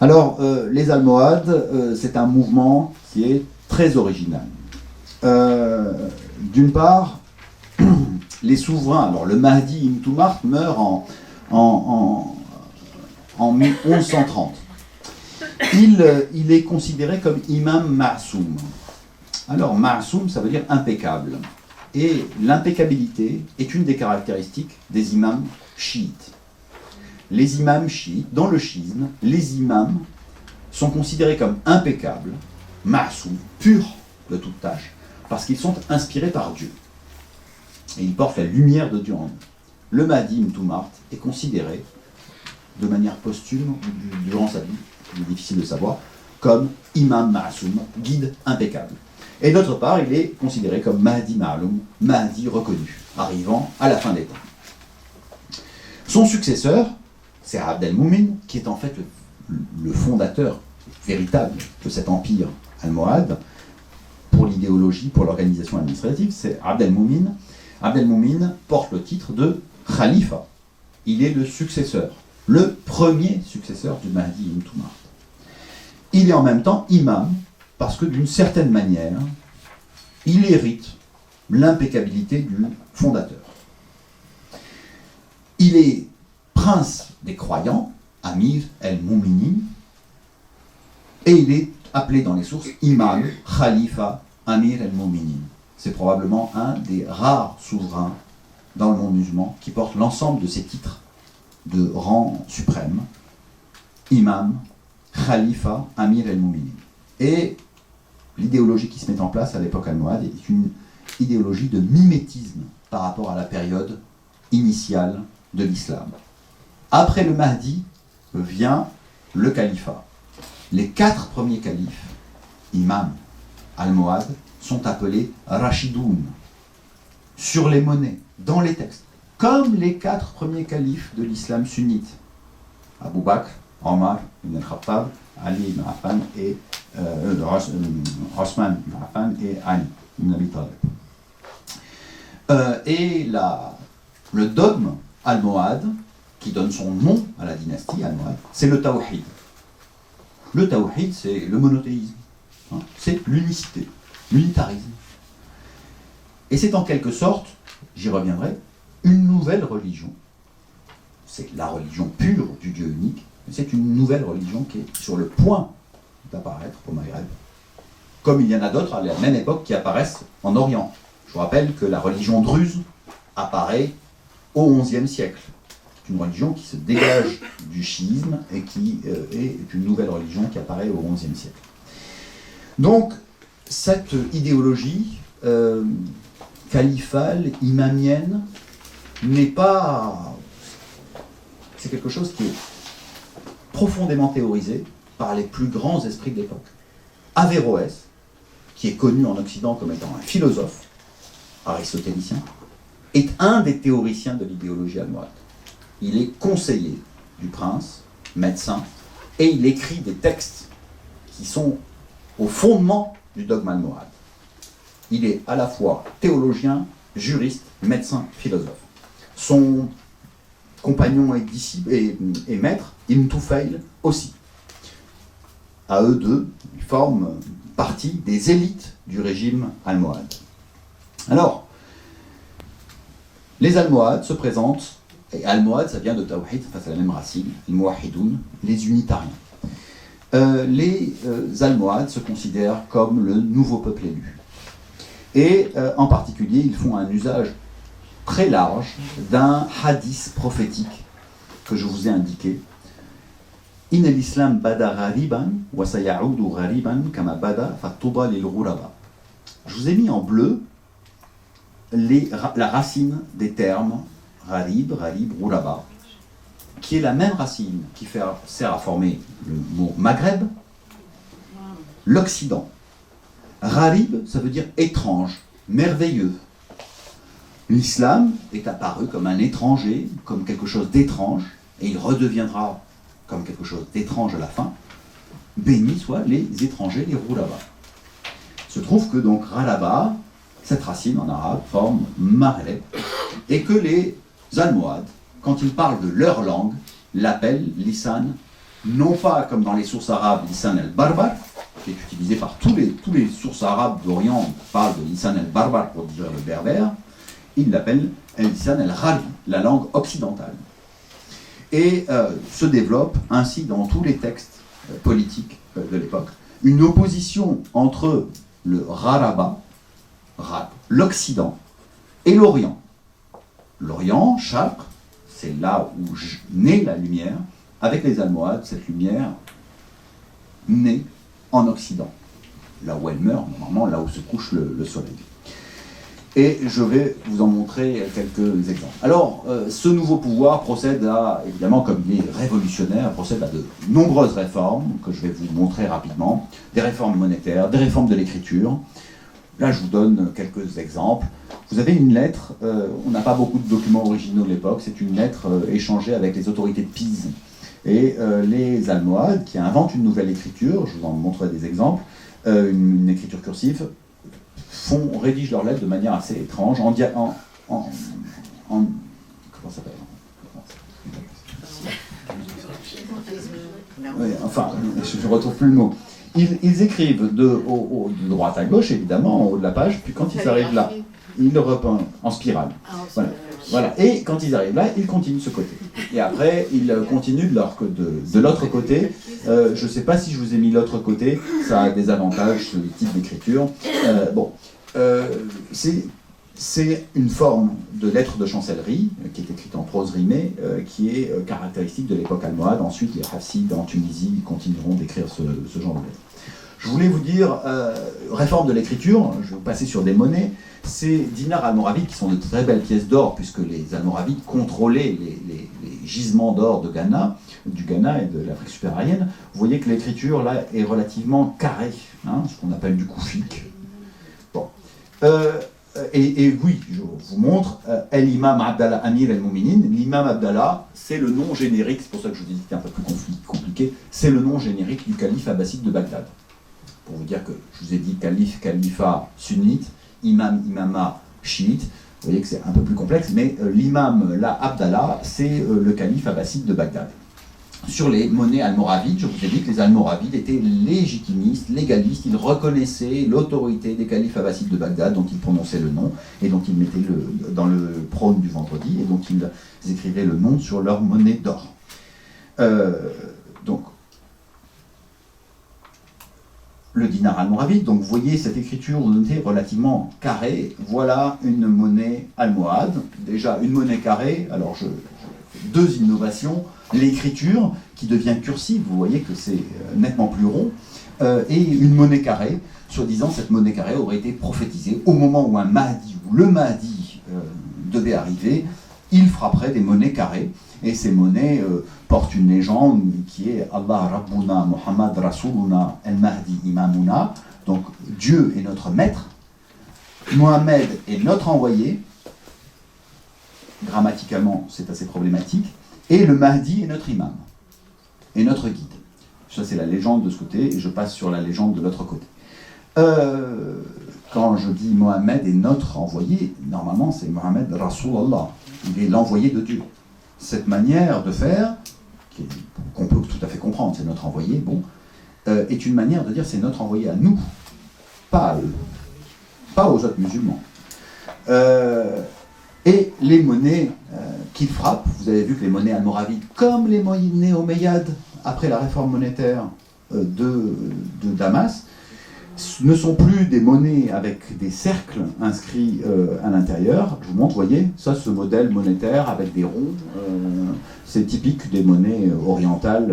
S1: Alors, les Almohades, c'est un mouvement qui est très original. D'une part, les souverains, alors le Mahdi Ibn Toumart meurt en 1130. Il est considéré comme imam ma'soum. Alors, ma'soum, ça veut dire impeccable. Et l'impeccabilité est une des caractéristiques des imams chiites. Les imams chiites, dans le chiisme, les imams sont considérés comme impeccables, ma'soum, purs de toute tâche, parce qu'ils sont inspirés par Dieu. Et ils portent la lumière de Dieu en eux. Le Mahdi Ibn Toumart est considéré, de manière posthume, durant sa vie, il est difficile de savoir, comme imam ma'soum, guide impeccable. Et d'autre part, il est considéré comme Mahdi Ma'loum, Mahdi reconnu, arrivant à la fin des temps. Son successeur, c'est Abd el-Moumin, qui est en fait le fondateur véritable de cet empire almohade, pour l'idéologie, pour l'organisation administrative, c'est Abd el-Moumin. Abd el-Moumin porte le titre de Khalifa. Il est le successeur, le premier successeur du Mahdi Ibn Toumart. Il est en même temps imam, parce que d'une certaine manière, il hérite l'impeccabilité du fondateur. Il est prince des croyants, Amir el-Mouminin, et il est appelé dans les sources imam, khalifa, Amir el-Mouminin. C'est probablement un des rares souverains dans le monde musulman qui porte l'ensemble de ces titres de rang suprême, imam, khalifa, Amir el-Mouminin. Et l'idéologie qui se met en place à l'époque almohade est une idéologie de mimétisme par rapport à la période initiale de l'islam. Après le Mahdi vient le califat. Les 4 premiers califes, imams almohades, sont appelés Rashidoun, sur les monnaies, dans les textes, comme les 4 premiers califes de l'islam sunnite. Abu Bakr, Omar ibn al-Khattab, Ali ibn Affan et Osman ibn Affan et Ali ibn Abi Talib. Et le dogme almohade, qui donne son nom à la dynastie almohade, c'est le tawhid. Le tawhid, c'est le monothéisme, c'est l'unicité, l'unitarisme. Et c'est en quelque sorte j'y reviendrai, une nouvelle religion. C'est la religion pure du Dieu unique, mais c'est une nouvelle religion qui est sur le point d'apparaître au Maghreb, comme il y en a d'autres à la même époque qui apparaissent en Orient. Je vous rappelle que la religion druze apparaît au XIe siècle. C'est une religion qui se dégage du chiisme et qui est une nouvelle religion qui apparaît au XIe siècle. Donc, cette idéologie califale, imamienne, n'est pas... C'est quelque chose qui est profondément théorisé par les plus grands esprits de l'époque. Averroès, qui est connu en Occident comme étant un philosophe aristotélicien, est un des théoriciens de l'idéologie almohade. Il est conseiller du prince, médecin, et il écrit des textes qui sont au fondement du dogme almohade. Il est à la fois théologien, juriste, médecin, philosophe. Son compagnon et disciple et maître, Ibn Tufayl, aussi. À eux deux, ils forment partie des élites du régime almohade. Alors, les almohades se présentent, et almohade, ça vient de tawhid, enfin c'est la même racine, les muwahidoun, les unitariens. Les almohades se considèrent comme le nouveau peuple élu. Et en particulier, ils font un usage très large d'un hadith prophétique que je vous ai indiqué. In l'islam bada ghariban wa sayaudu ghariban kama bada fatuba lil ghuraba. Je vous ai mis en bleu la racine des termes gharib, ghuraba, qui est la même racine qui sert à former le mot Maghreb, l'Occident. Gharib, ça veut dire étrange, merveilleux. L'islam est apparu comme un étranger, comme quelque chose d'étrange, et il redeviendra comme quelque chose d'étrange à la fin. Bénis soient les étrangers, les roulaba. Il se trouve que donc ralaba, cette racine en arabe, forme Maghreb, et que les Almohades, quand ils parlent de leur langue, l'appellent lisan, non pas comme dans les sources arabes, lisan el-barbar, qui est utilisé par tous les sources arabes d'Orient qui parlent de lisan el-barbar pour dire le berbère, ils l'appellent lisan el-ghali, la langue occidentale. Et se développe ainsi dans tous les textes politiques de l'époque une opposition entre le Gharaba, l'Occident, et l'Orient. L'Orient, Charq, c'est là où naît la lumière. Avec les Almohades, cette lumière naît en Occident, là où elle meurt, normalement, là où se couche le soleil. Et je vais vous en montrer quelques exemples. Alors, ce nouveau pouvoir procède à, évidemment, comme il est révolutionnaire, procède à de nombreuses réformes, que je vais vous montrer rapidement, des réformes monétaires, des réformes de l'écriture. Là, je vous donne quelques exemples. Vous avez une lettre, on n'a pas beaucoup de documents originaux de l'époque, c'est une lettre échangée avec les autorités de Pise. Et les Almohades, qui inventent une nouvelle écriture, je vous en montrerai des exemples, une écriture cursive, rédigent leurs lettres de manière assez étrange, comment ça s'appelle ? Oui, enfin, je ne retrouve plus le mot. Ils écrivent de droite à gauche, évidemment, en haut de la page, puis quand ils arrivent là, ils le repeignent en spirale. Voilà. Et quand ils arrivent là, ils continuent de ce côté. Et après, ils continuent de l'autre côté. Je ne sais pas si je vous ai mis l'autre côté, ça a des avantages, ce type d'écriture. C'est une forme de lettre de chancellerie, qui est écrite en prose rimée, qui est caractéristique de l'époque almohade. Ensuite, les Hassides en Tunisie continueront d'écrire ce genre de lettres. Je voulais vous dire, réforme de l'écriture, je vais vous passer sur des monnaies. Ces dinars almoravides, qui sont de très belles pièces d'or, puisque les almoravides contrôlaient les gisements d'or du Ghana et de l'Afrique subsaharienne, vous voyez que l'écriture, là, est relativement carrée, ce qu'on appelle du koufik. Bon. Et oui, je vous montre, El-Imam Abdallah Amir el-Mouminin. L'imam Abdallah, c'est le nom générique, c'est pour ça que je vous ai dit que c'était un peu plus compliqué, c'est le nom générique du calife abbasside de Bagdad. Pour vous dire que je vous ai dit califat sunnite, imama chiite, vous voyez que c'est un peu plus complexe, mais l'imam, là, Abdallah, c'est le calife abbasside de Bagdad. sur les monnaies almoravides. Je vous ai dit que les almoravides étaient légitimistes, légalistes, ils reconnaissaient l'autorité des califes abbassides de Bagdad, dont ils prononçaient le nom, et dont ils mettaient dans le prône du vendredi, et dont ils écrivaient le nom sur leur monnaie d'or. Donc, le dinar almoravide, donc vous voyez cette écriture notée relativement carrée, voilà une monnaie almohade, déjà une monnaie carrée, alors deux innovations, l'écriture qui devient cursive, vous voyez que c'est nettement plus rond, et une monnaie carrée, soi-disant cette monnaie carrée aurait été prophétisée au moment où un Mahdi, ou le Mahdi devait arriver, il frapperait des monnaies carrées, et ces monnaies portent une légende qui est Allah Rabbuna Muhammad Rasuluna El Mahdi Imamuna, donc Dieu est notre maître, Mohammed est notre envoyé, grammaticalement c'est assez problématique, et le Mahdi est notre imam, et notre guide. Ça c'est la légende de ce côté, et je passe sur la légende de l'autre côté. Quand je dis Mohammed est notre envoyé, normalement c'est Mohammed Rasulallah, il est l'envoyé de Dieu. Cette manière de faire, qu'on peut tout à fait comprendre, c'est notre envoyé, bon, est une manière de dire c'est notre envoyé à nous, pas à eux, pas aux autres musulmans. Et les monnaies qu'il frappe, vous avez vu que les monnaies almoravides, comme les monnaies omeyyades, après la réforme monétaire de Damas, ne sont plus des monnaies avec des cercles inscrits à l'intérieur. Je vous montre, vous voyez, ça, ce modèle monétaire avec des ronds, c'est typique des monnaies orientales.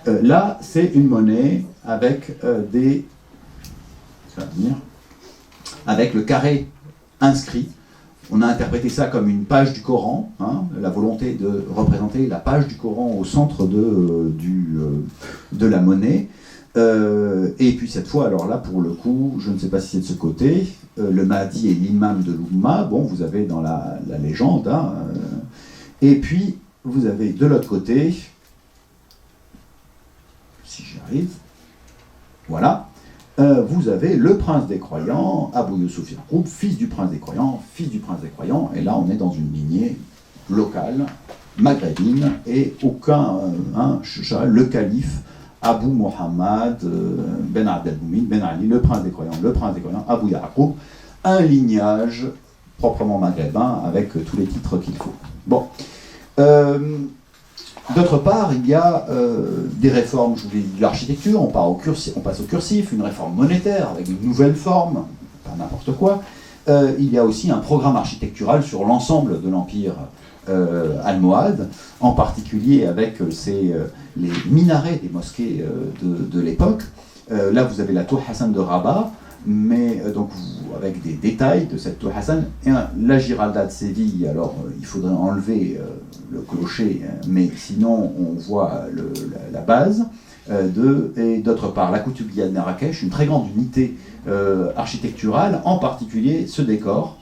S1: Là, c'est une monnaie avec ça va venir, avec le carré inscrit. On a interprété ça comme une page du Coran, hein, la volonté de représenter la page du Coran au centre de la monnaie. Et puis cette fois, alors là, pour le coup, je ne sais pas si c'est de ce côté, le Mahdi est l'imam de l'Oumma, bon, vous avez dans la légende, hein, et puis vous avez de l'autre côté, si j'y arrive, voilà, vous avez le prince des croyants, Abu Yusuf Yaqub, fils du prince des croyants, et là on est dans une lignée locale, maghrébine, et aucun, le calife, Abu Muhammad Ben Abdelmoumin Ben Ali, le prince des croyants, Abu Yaqub, un lignage proprement maghrébin avec tous les titres qu'il faut. Bon. D'autre part, il y a des réformes, je vous l'ai dit, de l'architecture, on passe au cursif, une réforme monétaire avec une nouvelle forme, pas n'importe quoi. Il y a aussi un programme architectural sur l'ensemble de l'empire almohade, en particulier avec les minarets des mosquées de l'époque. Là, vous avez la tour Hassan de Rabat, mais donc avec des détails de cette tour Hassan. Et la Giralda de Séville, alors il faudrait enlever le clocher, mais sinon on voit la base. Et d'autre part, la Koutoubia de Marrakech, une très grande unité architecturale, en particulier ce décor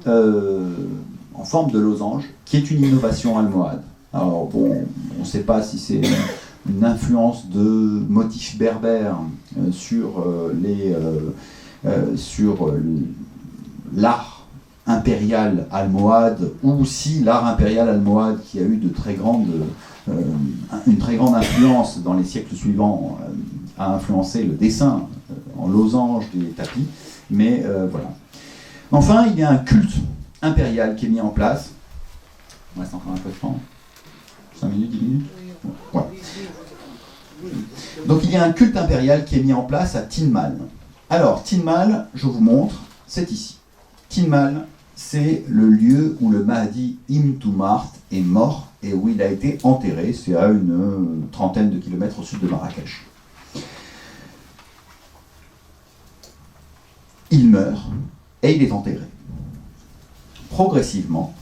S1: en forme de losange, qui est une innovation almohade. Alors bon, on ne sait pas si c'est une influence de motifs berbères sur l'art impérial almohade, ou si l'art impérial almohade, qui a eu une très grande influence dans les siècles suivants, a influencé le dessin en losange des tapis, mais voilà. Enfin, il y a un culte impérial qui est mis en place. Il reste encore un peu de temps. 5 minutes, 10 minutes. Ouais. Donc il y a un culte impérial qui est mis en place à Tinmal. Alors, Tinmal, je vous montre, c'est ici. Tinmal, c'est le lieu où le Mahdi Ibn Toumart est mort et où il a été enterré. C'est à une trentaine de kilomètres au sud de Marrakech. Il meurt et il est enterré. Progressivement,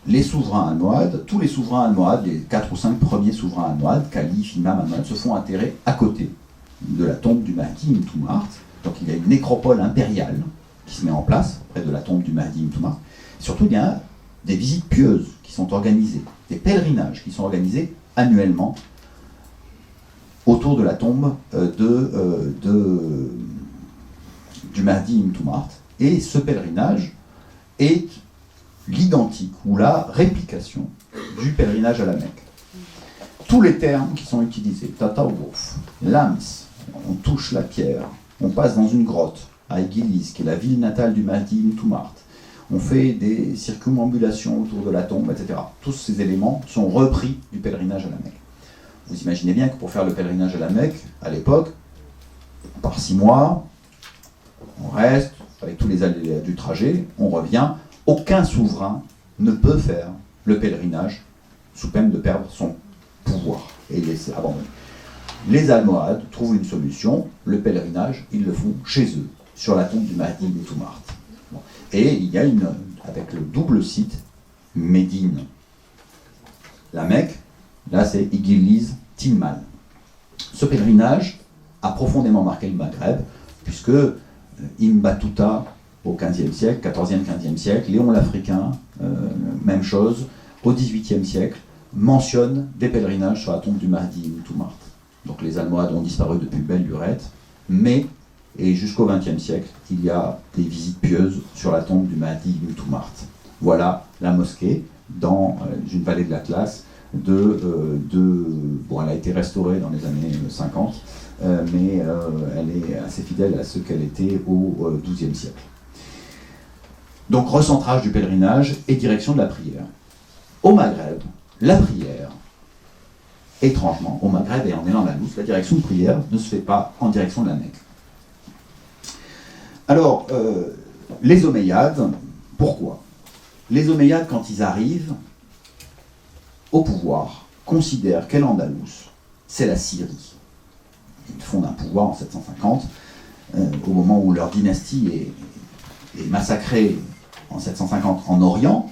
S1: les souverains almohades, tous les souverains almohades, les 4 ou 5 premiers souverains almohades, califes, imams almohades, se font enterrer à côté de la tombe du Mahdi Ibn Toumart. Donc il y a une nécropole impériale qui se met en place près de la tombe du Mahdi Ibn Toumart. Surtout, il y a des visites pieuses qui sont organisées, des pèlerinages qui sont organisés annuellement autour de la tombe du Mahdi Ibn Toumart. Et ce pèlerinage est l'identique ou la réplication du pèlerinage à la Mecque. tous les termes qui sont utilisés, Tatawuf, Lams, on touche la pierre, on passe dans une grotte, à Igilis, qui est la ville natale du Mahdi ibn Toumart, on fait des circumambulations autour de la tombe, etc. Tous ces éléments sont repris du pèlerinage à la Mecque. Vous imaginez bien que pour faire le pèlerinage à la Mecque, à l'époque, par 6 mois, on reste, avec tous les aléas du trajet, on revient, aucun souverain ne peut faire le pèlerinage sous peine de perdre son pouvoir et laisser abandonner. Les Almohades trouvent une solution, le pèlerinage, ils le font chez eux, sur la tombe du Mahdi ibn Toumart. Bon. Et il y a avec le double site, Médine, la Mecque, là c'est Igilis, Tilmal. Ce pèlerinage a profondément marqué le Maghreb, puisque Ibn Battuta, au XVe siècle, XIVe, XVe siècle, Léon l'Africain, même chose, au XVIIIe siècle, mentionne des pèlerinages sur la tombe du Mahdi ibn Toumart. Donc les Almohades ont disparu depuis belle lurette, mais, et jusqu'au XXe siècle, il y a des visites pieuses sur la tombe du Mahdi ibn Toumart. Voilà la mosquée dans une vallée de l'Atlas. Bon, elle a été restaurée dans les années 50, mais elle est assez fidèle à ce qu'elle était au XIIe siècle. Donc recentrage du pèlerinage et direction de la prière. Au Maghreb, la prière, étrangement, au Maghreb et en Al-Andalus, la direction de prière ne se fait pas en direction de la Mecque. Alors, les Omeyyades, pourquoi? Les Omeyyades, quand ils arrivent au pouvoir, considèrent qu'Al-Andalus, c'est la Syrie. Ils fondent un pouvoir en 750, au moment où leur dynastie est massacrée en 750 en Orient.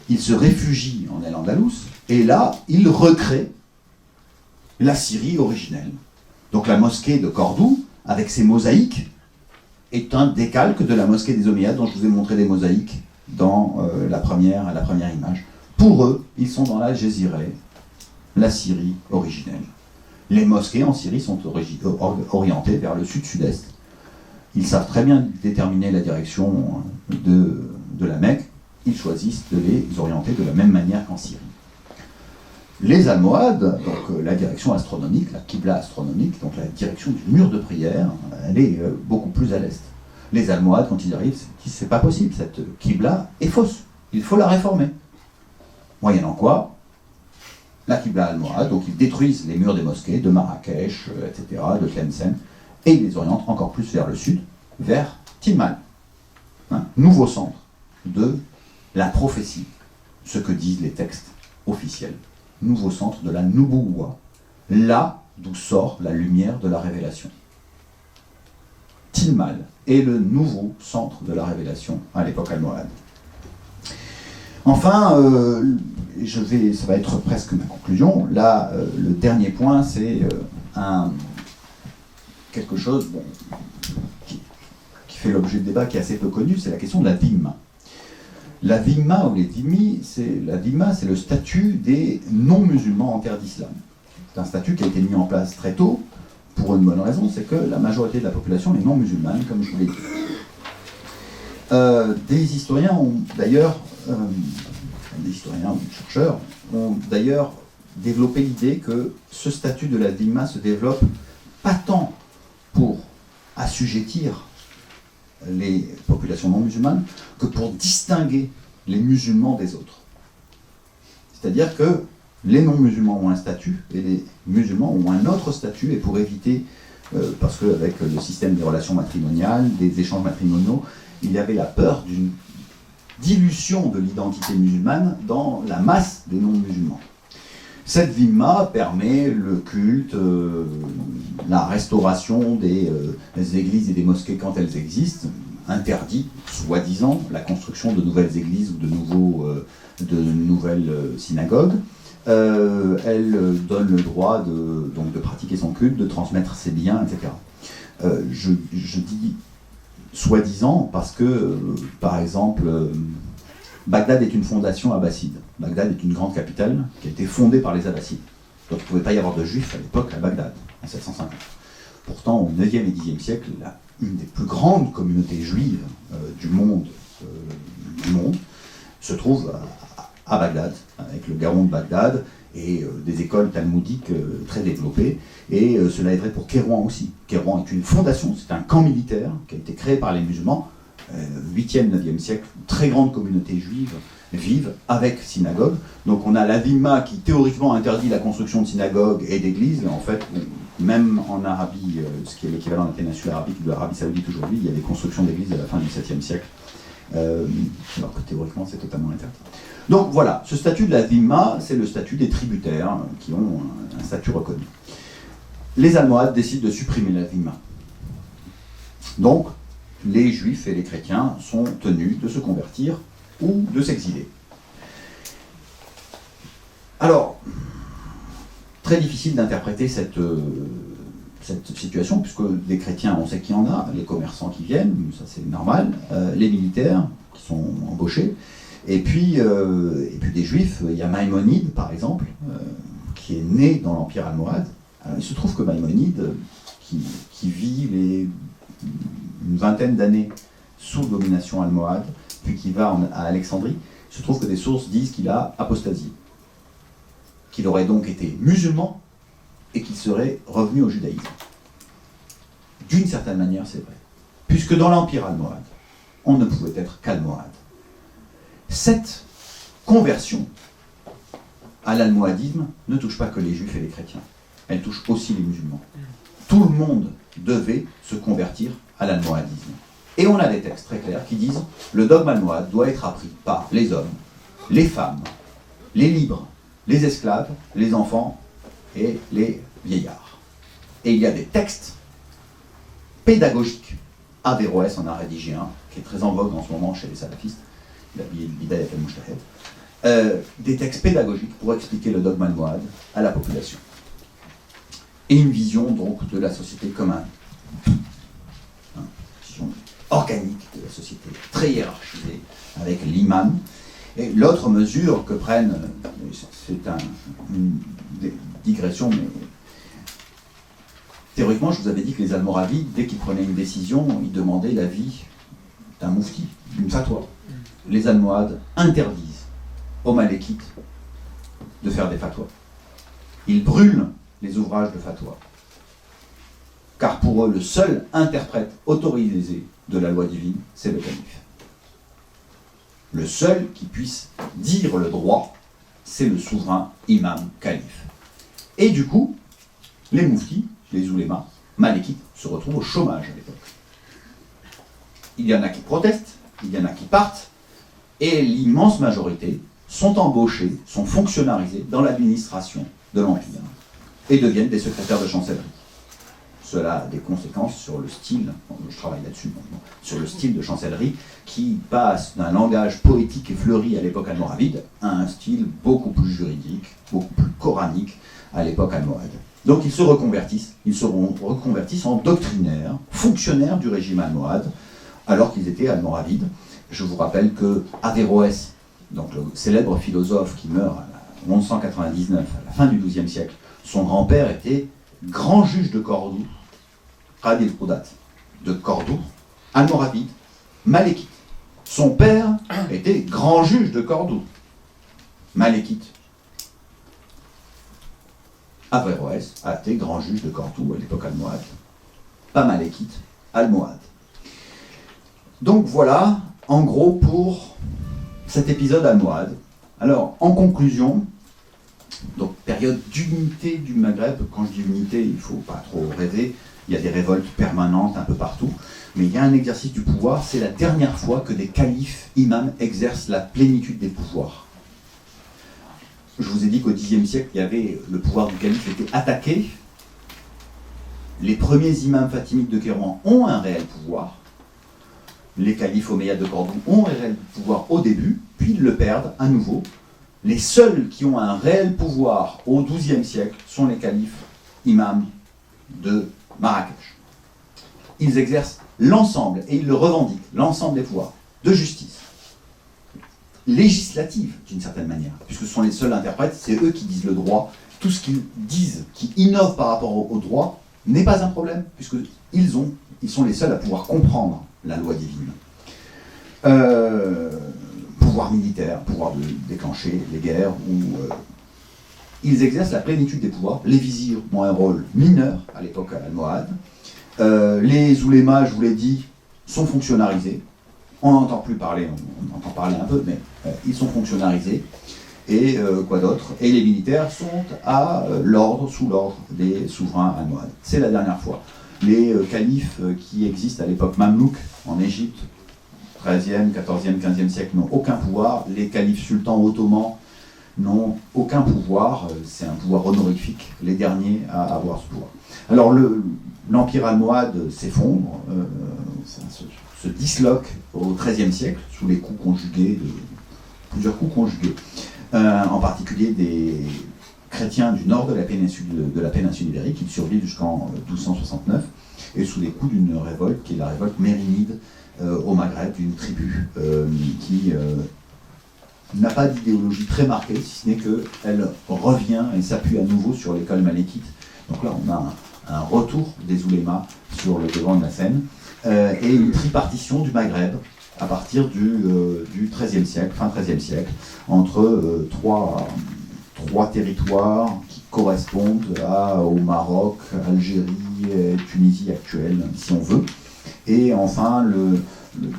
S1: Ils se réfugient en Al-Andalus, et là, ils recréent la Syrie originelle. Donc la mosquée de Cordoue, avec ses mosaïques, est un décalque de la mosquée des Omeyyades, dont je vous ai montré des mosaïques dans la première image. Pour eux, ils sont dans la Jésirée, la Syrie originelle. Les mosquées en Syrie sont orientées vers le sud-sud-est. Ils savent très bien déterminer la direction de la Mecque. Ils choisissent de les orienter de la même manière qu'en Syrie. Les Almohades, donc la direction astronomique, la Qibla astronomique, donc la direction du mur de prière, elle est beaucoup plus à l'est. Les Almohades, quand ils arrivent, disent c'est pas possible, cette Qibla est fausse, il faut la réformer. Moyennant quoi, la Qibla almohade, donc ils détruisent les murs des mosquées de Marrakech, etc., de Tlemcen, et ils les orientent encore plus vers le sud, vers Tilmal, nouveau centre de la prophétie, ce que disent les textes officiels. Nouveau centre de la Nubuwa, là d'où sort la lumière de la révélation. Tilmal est le nouveau centre de la révélation à l'époque almohade. Enfin, ça va être presque ma conclusion. Là, le dernier point, c'est quelque chose qui fait l'objet de débat, qui est assez peu connu, c'est la question de la dhimma. La dhimma ou les dhimmis, c'est le statut des non-musulmans en terre d'islam. C'est un statut qui a été mis en place très tôt, pour une bonne raison, c'est que la majorité de la population est non-musulmane, comme je vous l'ai dit. Des historiens ont d'ailleurs, des historiens ou des chercheurs, ont d'ailleurs développé l'idée que ce statut de la dhimma se développe pas tant pour assujettir les populations non musulmanes que pour distinguer les musulmans des autres. C'est-à-dire que les non-musulmans ont un statut et les musulmans ont un autre statut, et pour éviter, parce qu'avec le système des relations matrimoniales, des échanges matrimoniaux, il y avait la peur d'une dilution de l'identité musulmane dans la masse des non-musulmans. Cette dhimma permet le culte, la restauration des églises et des mosquées quand elles existent, interdit, soi-disant, la construction de nouvelles églises ou de nouvelles synagogues. Elle donne le droit de pratiquer son culte, de transmettre ses biens, etc. Je dis soi-disant parce que, par exemple, Bagdad est une fondation abbasside. Bagdad est une grande capitale qui a été fondée par les Abbassides. Donc il ne pouvait pas y avoir de juifs à l'époque à Bagdad, en 750. Pourtant, au 9e et 10e siècle, une des plus grandes communautés juives du monde se trouve à Bagdad, avec le Gaon de Bagdad, et des écoles talmudiques très développées, et cela aiderait pour Kairouan aussi. Kairouan est une fondation, c'est un camp militaire qui a été créé par les musulmans, 8e, 9e siècle, une très grande communauté juive vive avec synagogue. Donc on a la Dhimma qui théoriquement interdit la construction de synagogues et d'églises, en fait, même en Arabie, ce qui est l'équivalent de la péninsule arabique de l'Arabie Saoudite aujourd'hui, il y a des constructions d'églises à la fin du 7e siècle, alors que théoriquement c'est totalement interdit. Donc voilà, ce statut de la Dhimma, c'est le statut des tributaires qui ont un statut reconnu. Les Almohades décident de supprimer la Dhimma. Donc, les Juifs et les chrétiens sont tenus de se convertir ou de s'exiler. Alors, très difficile d'interpréter cette situation, puisque des chrétiens, on sait qu'il y en a, les commerçants qui viennent, ça c'est normal, les militaires qui sont embauchés, et puis des Juifs, il y a Maïmonide par exemple, qui est né dans l'Empire almohade. Alors, il se trouve que Maïmonide, qui vit une vingtaine d'années sous domination almohade, puis qui va à Alexandrie, il se trouve que des sources disent qu'il a apostasié, qu'il aurait donc été musulman et qu'il serait revenu au judaïsme. D'une certaine manière, c'est vrai, puisque dans l'Empire almohade, on ne pouvait être qu'almohade. Cette conversion à l'almohadisme ne touche pas que les juifs et les chrétiens, elle touche aussi les musulmans. Tout le monde devait se convertir à l'almohadisme. Et on a des textes très clairs qui disent le dogme almohade doit être appris par les hommes, les femmes, les libres, les esclaves, les enfants et les vieillards. Et il y a des textes pédagogiques. Averroès en a rédigé un, qui est très en vogue en ce moment chez les salafistes, l'Hidayat al-Mujtahid, des textes pédagogiques pour expliquer le dogme almohade à la population. Et une vision donc de la société comme une vision organique de la société, très hiérarchisée, avec l'imam. Et l'autre mesure que prennent, c'est une digression, mais théoriquement, je vous avais dit que les Almoravides, dès qu'ils prenaient une décision, ils demandaient l'avis d'un moufti, d'une fatwa. Les Almohades interdisent aux Malékites de faire des fatwas. Ils brûlent les ouvrages de fatwa. Car pour eux, le seul interprète autorisé de la loi divine, c'est le calife. Le seul qui puisse dire le droit, c'est le souverain imam calife. Et du coup, les mouftis, les oulémas, malékites, se retrouvent au chômage à l'époque. Il y en a qui protestent, il y en a qui partent, et l'immense majorité sont embauchés, sont fonctionnalisés dans l'administration de l'Empire, et deviennent des secrétaires de chancellerie. Cela a des conséquences sur le style, je travaille là-dessus maintenant, sur le style de chancellerie qui passe d'un langage poétique et fleuri à l'époque almoravide à un style beaucoup plus juridique, beaucoup plus coranique à l'époque almohade. Donc ils se reconvertissent en doctrinaires, fonctionnaires du régime almohade, alors qu'ils étaient almoravides. Je vous rappelle que Averroès, donc le célèbre philosophe qui meurt en 1199, à la fin du XIIe siècle, son grand-père était grand juge de Cordoue, Qadi el-Qudat, de Cordoue, almoravide, malékite. Son père était grand juge de Cordoue, malékite. Averroès a été grand juge de Cordoue à l'époque almohade, pas malékite, almohade. Donc voilà, en gros, pour cet épisode almohade. Alors, en conclusion, donc période d'unité du Maghreb, quand je dis unité, il ne faut pas trop rêver, il y a des révoltes permanentes un peu partout, mais il y a un exercice du pouvoir, c'est la dernière fois que des califes, imams, exercent la plénitude des pouvoirs. Je vous ai dit qu'au Xe siècle, le pouvoir du calife était attaqué. Les premiers imams fatimides de Kairouan ont un réel pouvoir. Les califes omeyyades de Cordoue ont un réel pouvoir au début, puis ils le perdent à nouveau. Les seuls qui ont un réel pouvoir au XIIe siècle sont les califes imams de Marrakech. Ils exercent l'ensemble, et ils le revendiquent, l'ensemble des pouvoirs de justice, législative d'une certaine manière, puisque ce sont les seuls interprètes, c'est eux qui disent le droit. Tout ce qu'ils disent, qui innovent par rapport au droit, n'est pas un problème, puisqu'ils sont les seuls à pouvoir comprendre la loi divine. Pouvoir militaire, pouvoir de déclencher les guerres ou ils exercent la plénitude des pouvoirs. Les vizirs ont un rôle mineur à l'époque almohade. Les oulémas, je vous l'ai dit, sont fonctionnalisés. On n'entend plus parler, on entend parler un peu, mais ils sont fonctionnalisés. Et quoi d'autre? Et les militaires sont à l'ordre, sous l'ordre des souverains almohades. C'est la dernière fois. Les califes qui existent à l'époque mamelouk en Égypte, 13e, 14e, 15e siècle, n'ont aucun pouvoir. Les califes sultans ottomans n'ont aucun pouvoir. C'est un pouvoir honorifique, les derniers à avoir ce pouvoir. Alors l'empire almohade s'effondre, se disloque au XIIIe siècle, sous les coups conjugués, plusieurs coups conjugués, en particulier des chrétiens du nord de la péninsule ibérique, qui survivent jusqu'en 1269, et sous les coups d'une révolte, qui est la révolte mérinide au Maghreb, d'une tribu qui n'a pas d'idéologie très marquée, si ce n'est qu'elle revient et s'appuie à nouveau sur l'école malékite. Donc là, on a un retour des oulémas sur le devant de la scène, et une tripartition du Maghreb à partir du XIIIe siècle, fin XIIIe siècle, entre trois territoires qui correspondent au Maroc, Algérie, Tunisie actuelle, si on veut. Et enfin,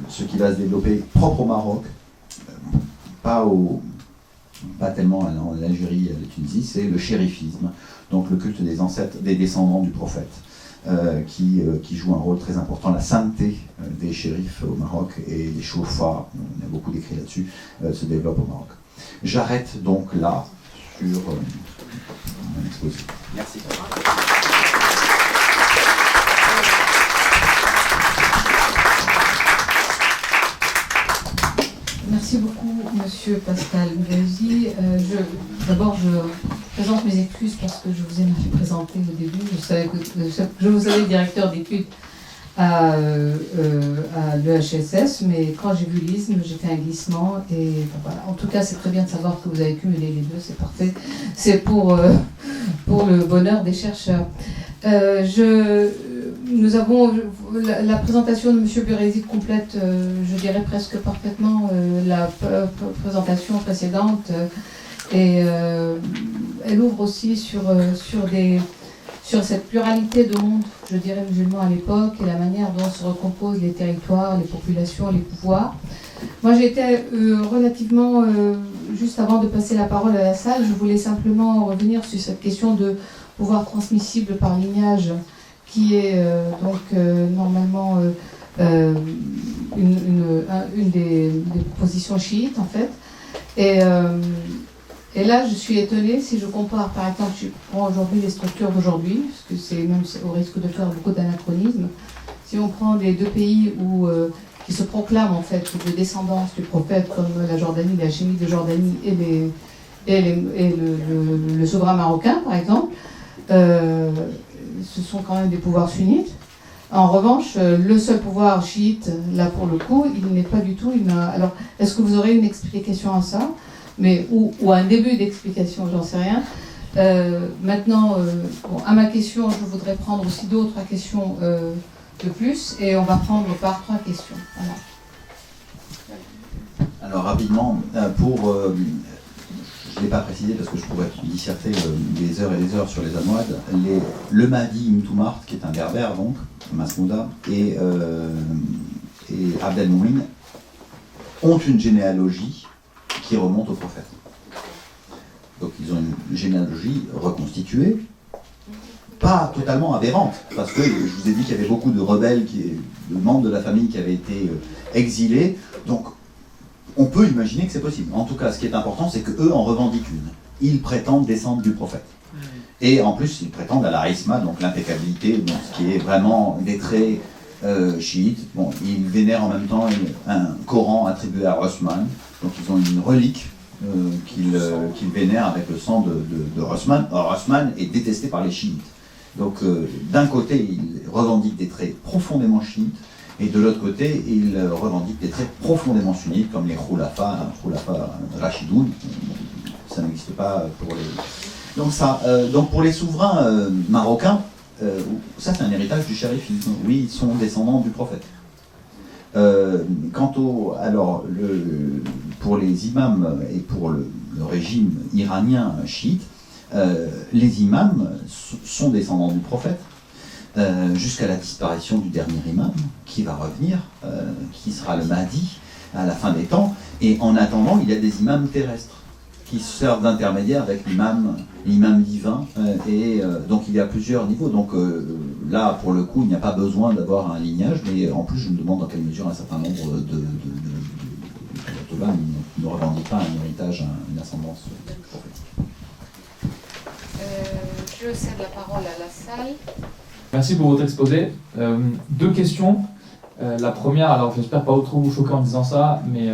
S1: ce qui va se développer propre au Maroc, pas tellement en Algérie et à la Tunisie, c'est le chérifisme, donc le culte des ancêtres, des descendants du prophète, qui joue un rôle très important. La sainteté des shérifs au Maroc et des chauffats, on a beaucoup d'écrits là-dessus, se développe au Maroc. J'arrête donc là sur mon exposition. Merci.
S3: Merci beaucoup, Monsieur Pascal Gauzy. D'abord, je présente mes excuses parce que je vous ai mal présenté au début. Je vous avais directeur d'études à l'EHSS, mais quand j'ai vu l'ISM, j'ai fait un glissement. Et bon, voilà. En tout cas, c'est très bien de savoir que vous avez cumulé les deux, c'est parfait. C'est pour le bonheur des chercheurs. Nous avons la présentation de M. Burézi complète, je dirais presque parfaitement la présentation précédente, et elle ouvre aussi sur cette pluralité de monde, je dirais musulmans à l'époque, et la manière dont se recomposent les territoires, les populations, les pouvoirs. Moi, j'ai été relativement, juste avant de passer la parole à la salle, je voulais simplement revenir sur cette question de pouvoir transmissible par lignage, qui est normalement une des propositions chiites, en fait. Et là, je suis étonnée, si je compare, par exemple, je prends aujourd'hui les structures d'aujourd'hui, parce que c'est même au risque de faire beaucoup d'anachronismes, si on prend les deux pays qui se proclament, en fait, de descendance du prophète, comme la Jordanie, la Hachémite de Jordanie et le souverain marocain, par exemple, ce sont quand même des pouvoirs sunnites. En revanche, le seul pouvoir chiite, là pour le coup, il n'est pas du tout... Alors, est-ce que vous aurez une explication à ça, ou un début d'explication, j'en sais rien. Maintenant, à ma question, je voudrais prendre aussi d'autres questions de plus, et on va prendre par 3 questions. Voilà.
S1: Alors, rapidement, je ne l'ai pas précisé parce que je pourrais disserter des heures et des heures sur les Almohades. Le Mahdi Ibn Toumart, qui est un berbère, donc, Masmouda, et Abd el-Moumin ont une généalogie qui remonte au prophète. Donc ils ont une généalogie reconstituée, pas totalement aberrante, parce que je vous ai dit qu'il y avait beaucoup de rebelles, de membres de la famille qui avaient été exilés, donc on peut imaginer que c'est possible. En tout cas, ce qui est important, c'est qu'eux en revendiquent une. Ils prétendent descendre du prophète. Et en plus, ils prétendent à la isma, donc l'impeccabilité, donc ce qui est vraiment des traits chiites. Bon, ils vénèrent en même temps un Coran attribué à Osman, donc ils ont une relique qu'ils vénèrent avec le sang de Osman. Or, Osman est détesté par les chiites. Donc, d'un côté, ils revendiquent des traits profondément chiites, et de l'autre côté, ils revendiquent des traits profondément sunnites, comme les Khulafa Rashidoun. Ça n'existe pas pour les... Donc pour les souverains marocains, ça c'est un héritage du chérifisme. Oui, ils sont descendants du prophète. Pour les imams et pour le régime iranien chiite, les imams sont descendants du prophète, jusqu'à la disparition du dernier imam, qui va revenir, qui sera le Mahdi à la fin des temps, et en attendant, il y a des imams terrestres, qui servent d'intermédiaire avec l'imam divin, donc il y a plusieurs niveaux. Donc là, pour le coup, il n'y a pas besoin d'avoir un lignage, mais en plus, je me demande dans quelle mesure un certain nombre de ne revendiquent pas un héritage, une ascendance prophétique.
S3: Je cède la parole à la salle.
S4: Merci pour votre exposé. Deux questions. La première, alors j'espère pas trop vous choquer en disant ça, mais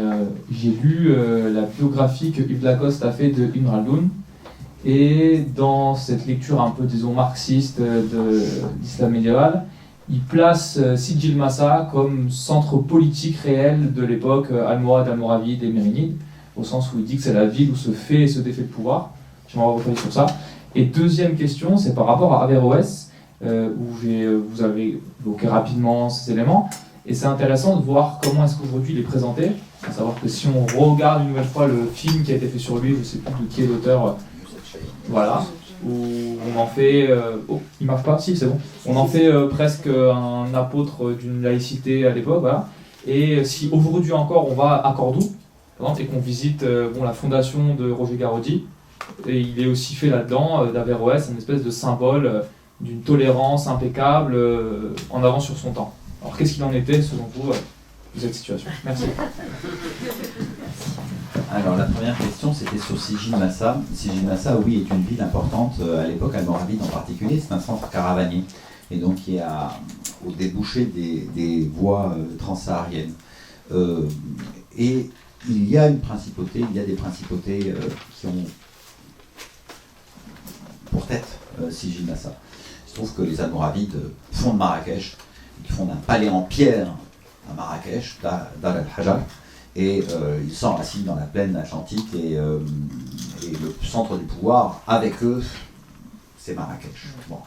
S4: j'ai lu la biographie que Yves Lacoste a fait de Ibn Khaldun, et dans cette lecture un peu, disons, marxiste d'islam médiéval, il place Sijil Massa comme centre politique réel de l'époque almohade, almoravide et mérinides, au sens où il dit que c'est la ville où se fait et se défait le pouvoir. J'aimerais avoir votre avis sur ça. Et deuxième question, c'est par rapport à Averroès, où vous avez évoqué rapidement ces éléments. Et c'est intéressant de voir comment est-ce qu'aujourd'hui il est présenté, à savoir que si on regarde une nouvelle fois le film qui a été fait sur lui, je ne sais plus de qui est l'auteur, voilà, où on en fait... oh, il ne marche pas? Si, c'est bon. On en fait presque un apôtre d'une laïcité à l'époque, voilà. Et si aujourd'hui encore on va à Cordoue, par exemple, et qu'on visite la fondation de Roger Garaudy, et il est aussi fait là-dedans, d'Averroès, une espèce de symbole d'une tolérance impeccable en avance sur son temps. Alors, qu'est-ce qu'il en était, selon vous, de cette situation? Merci.
S1: Alors, la première question, c'était sur Sijil Massa. Sijil Massa, oui, est une ville importante, à l'époque almoravide en particulier. C'est un centre caravanier, et donc qui est au débouché des voies transsahariennes. Et il y a des principautés qui ont pour tête Sijil Massa. Il se trouve que les Almoravides fondent Marrakech. Ils fondent un palais en pierre à Marrakech, Dar al-Hajar, et ils s'enracinent dans la plaine atlantique, et le centre du pouvoir, avec eux, c'est Marrakech. Bon.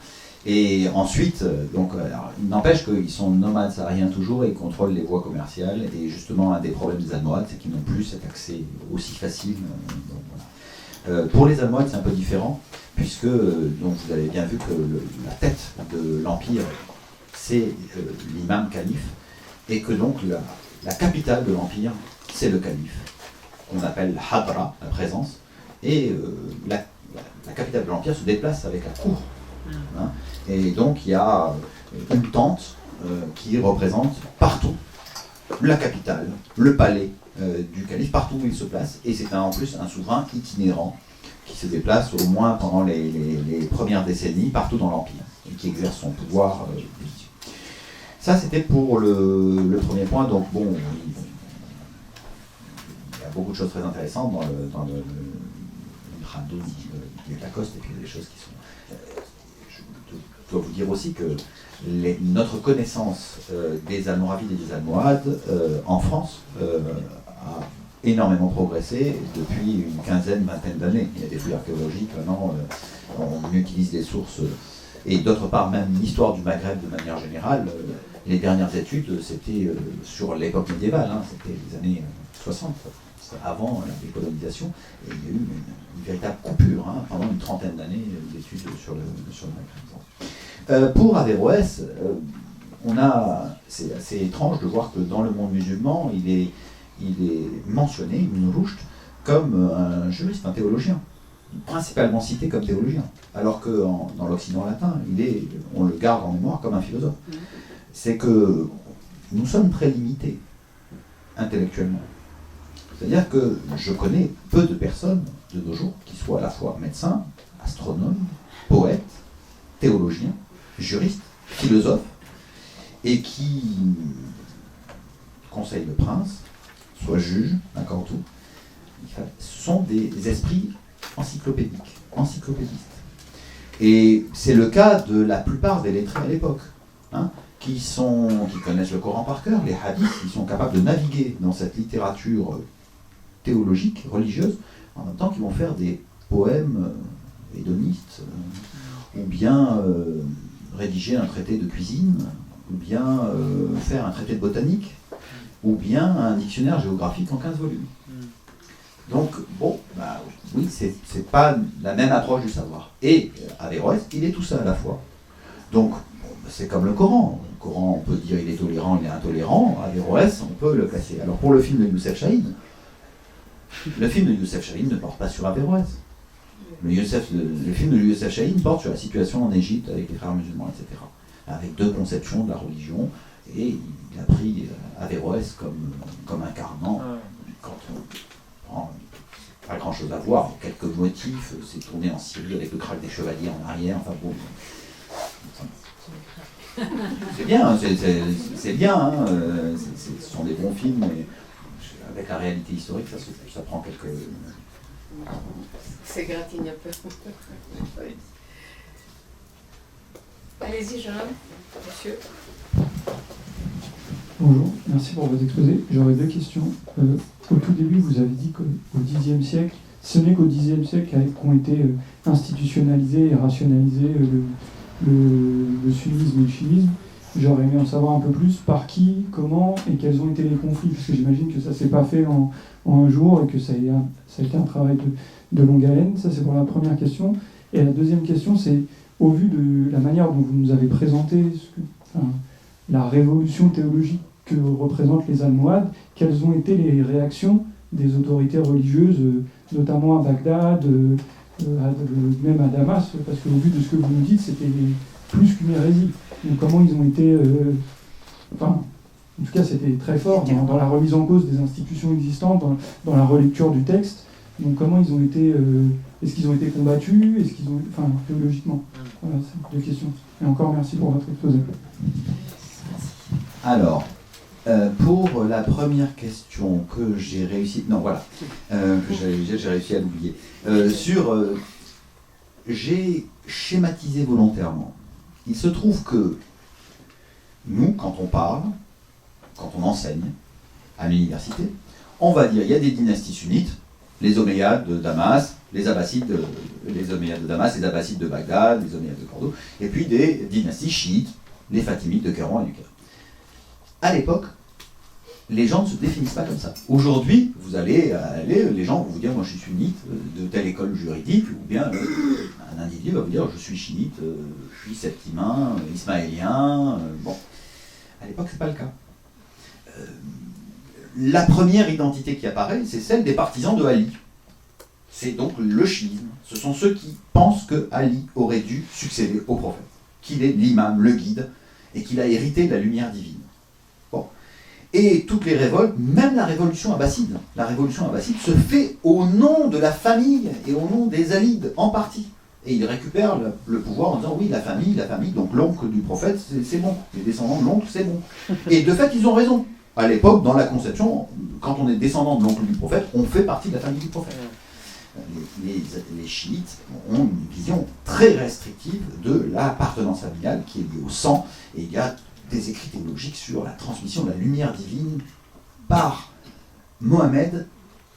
S1: Et ensuite, il n'empêche qu'ils sont nomades sahariens toujours, et ils contrôlent les voies commerciales, et justement, un des problèmes des Almohades, c'est qu'ils n'ont plus cet accès aussi facile. Pour les Almohades, c'est un peu différent, puisque donc, vous avez bien vu que la tête de l'Empire, c'est l'imam calife, et que donc la capitale de l'Empire, c'est le calife, qu'on appelle Hadra, la présence, et la capitale de l'Empire se déplace avec la cour. Hein, et donc il y a une tente qui représente partout la capitale, le palais du calife, partout où il se place, et c'est en plus un souverain itinérant qui se déplace au moins pendant les premières décennies partout dans l'Empire, et qui exerce son pouvoir. Ça, c'était pour le premier point. Donc, bon, il y a beaucoup de choses très intéressantes dans le Khaldun de Lacoste, et puis il y a des choses qui sont... Je dois vous dire aussi que notre connaissance des Almoravides et des Almohades en France a énormément progressé depuis une quinzaine, vingtaine d'années. Il y a des fouilles archéologiques, maintenant, on utilise des sources... Et d'autre part, même l'histoire du Maghreb de manière générale, les dernières études, c'était sur l'époque médiévale, hein, c'était les années 60, avant la décolonisation, et il y a eu une véritable coupure pendant une trentaine d'années d'études sur le Maghreb. Pour Averroès, c'est assez étrange de voir que dans le monde musulman, il est mentionné, Ibn Rushd, comme un juriste, un théologien, principalement cité comme théologien, alors que dans l'Occident latin, on le garde en mémoire comme un philosophe. C'est que nous sommes très limités intellectuellement. C'est-à-dire que je connais peu de personnes de nos jours qui soient à la fois médecins, astronomes, poètes, théologiens, juristes, philosophes, et qui conseillent le prince, soit juges, d'accord, tout. Ce sont des esprits encyclopédistes. Et c'est le cas de la plupart des lettrés à l'époque, qui connaissent le Coran par cœur, les hadiths, ils sont capables de naviguer dans cette littérature théologique, religieuse, en même temps qu'ils vont faire des poèmes hédonistes, ou bien rédiger un traité de cuisine, ou bien faire un traité de botanique, ou bien un dictionnaire géographique en 15 volumes. Donc, bon, oui, c'est pas la même approche du savoir. Et Averroès, il est tout ça à la fois. Donc, c'est comme le Coran. Le Coran, on peut dire il est tolérant, il est intolérant. Averroès, on peut le classer. Alors pour le film de Youssef Chahine, le film de Youssef Chahine ne porte pas sur Averroès. Le film de Youssef Chahine porte sur la situation en Égypte avec les frères musulmans, etc. Avec deux conceptions de la religion. Et il a pris Averroès comme incarnant. Quand on prend pas grand chose à voir, quelques motifs, c'est tourné en Syrie avec le krach des chevaliers en arrière, enfin bon. C'est bien, c'est bien, hein, ce sont des bons films, mais avec la réalité historique, ça prend quelques...
S2: C'est gratigne un peu. Oui. Allez-y, jeune homme, monsieur.
S5: Bonjour, merci pour votre exposé. J'aurais deux questions. Au tout début, vous avez dit qu'au Xe siècle, ce n'est qu'au Xe siècle qu'ont été institutionnalisés et rationalisés le sunnisme et le chiisme. J'aurais aimé en savoir un peu plus par qui, comment et quels ont été les conflits, parce que j'imagine que ça ne s'est pas fait en un jour et que ça a été un travail de longue haleine. Ça, c'est pour la première question. Et la deuxième question, c'est au vu de la manière dont vous nous avez présenté la révolution théologique que représentent les Almohades, quelles ont été les réactions des autorités religieuses, notamment à Bagdad, même à Damas, parce qu'au vu de ce que vous nous dites, c'était plus qu'une hérésie. Donc comment ils ont été... en tout cas, c'était très fort dans la remise en cause des institutions existantes, dans la relecture du texte. Donc comment ils ont été... est-ce qu'ils ont été combattus? Est-ce qu'ils ont... théologiquement. Voilà, c'est deux questions. Et encore merci pour votre exposé.
S1: Alors, pour la première question que j'ai réussi... Non, voilà. Que j'ai réussi à l'oublier. J'ai schématisé volontairement. Il se trouve que nous, quand on parle, quand on enseigne à l'université, on va dire il y a des dynasties sunnites, les Omeyyades de Damas, les Omeyyades de Damas, les Abbassides de Bagdad, les Omeyyades de Cordoue, et puis des dynasties chiites, les Fatimides de Kéran et du Caire. À l'époque, les gens ne se définissent pas comme ça. Aujourd'hui, vous allez les gens vont vous dire moi je suis sunnite de telle école juridique, ou bien un individu va vous dire je suis chiite, je suis septimain, ismaélien. Bon, à l'époque c'est pas le cas. La première identité qui apparaît, c'est celle des partisans de Ali. C'est donc le chiisme. Ce sont ceux qui pensent que Ali aurait dû succéder au prophète, qu'il est l'imam, le guide, et qu'il a hérité de la lumière divine. Bon. Et toutes les révoltes, même la révolution abbasside se fait au nom de la famille et au nom des Alides en partie. Et ils récupèrent le pouvoir en disant oui, la famille, donc l'oncle du prophète, c'est bon. Les descendants de l'oncle, c'est bon. Et de fait, ils ont raison. À l'époque, dans la conception, quand on est descendant de l'oncle du prophète, on fait partie de la famille du prophète. Les chiites ont une vision très restrictive de l'appartenance familiale qui est liée au sang, et il y a des écrits théologiques sur la transmission de la lumière divine par Mohammed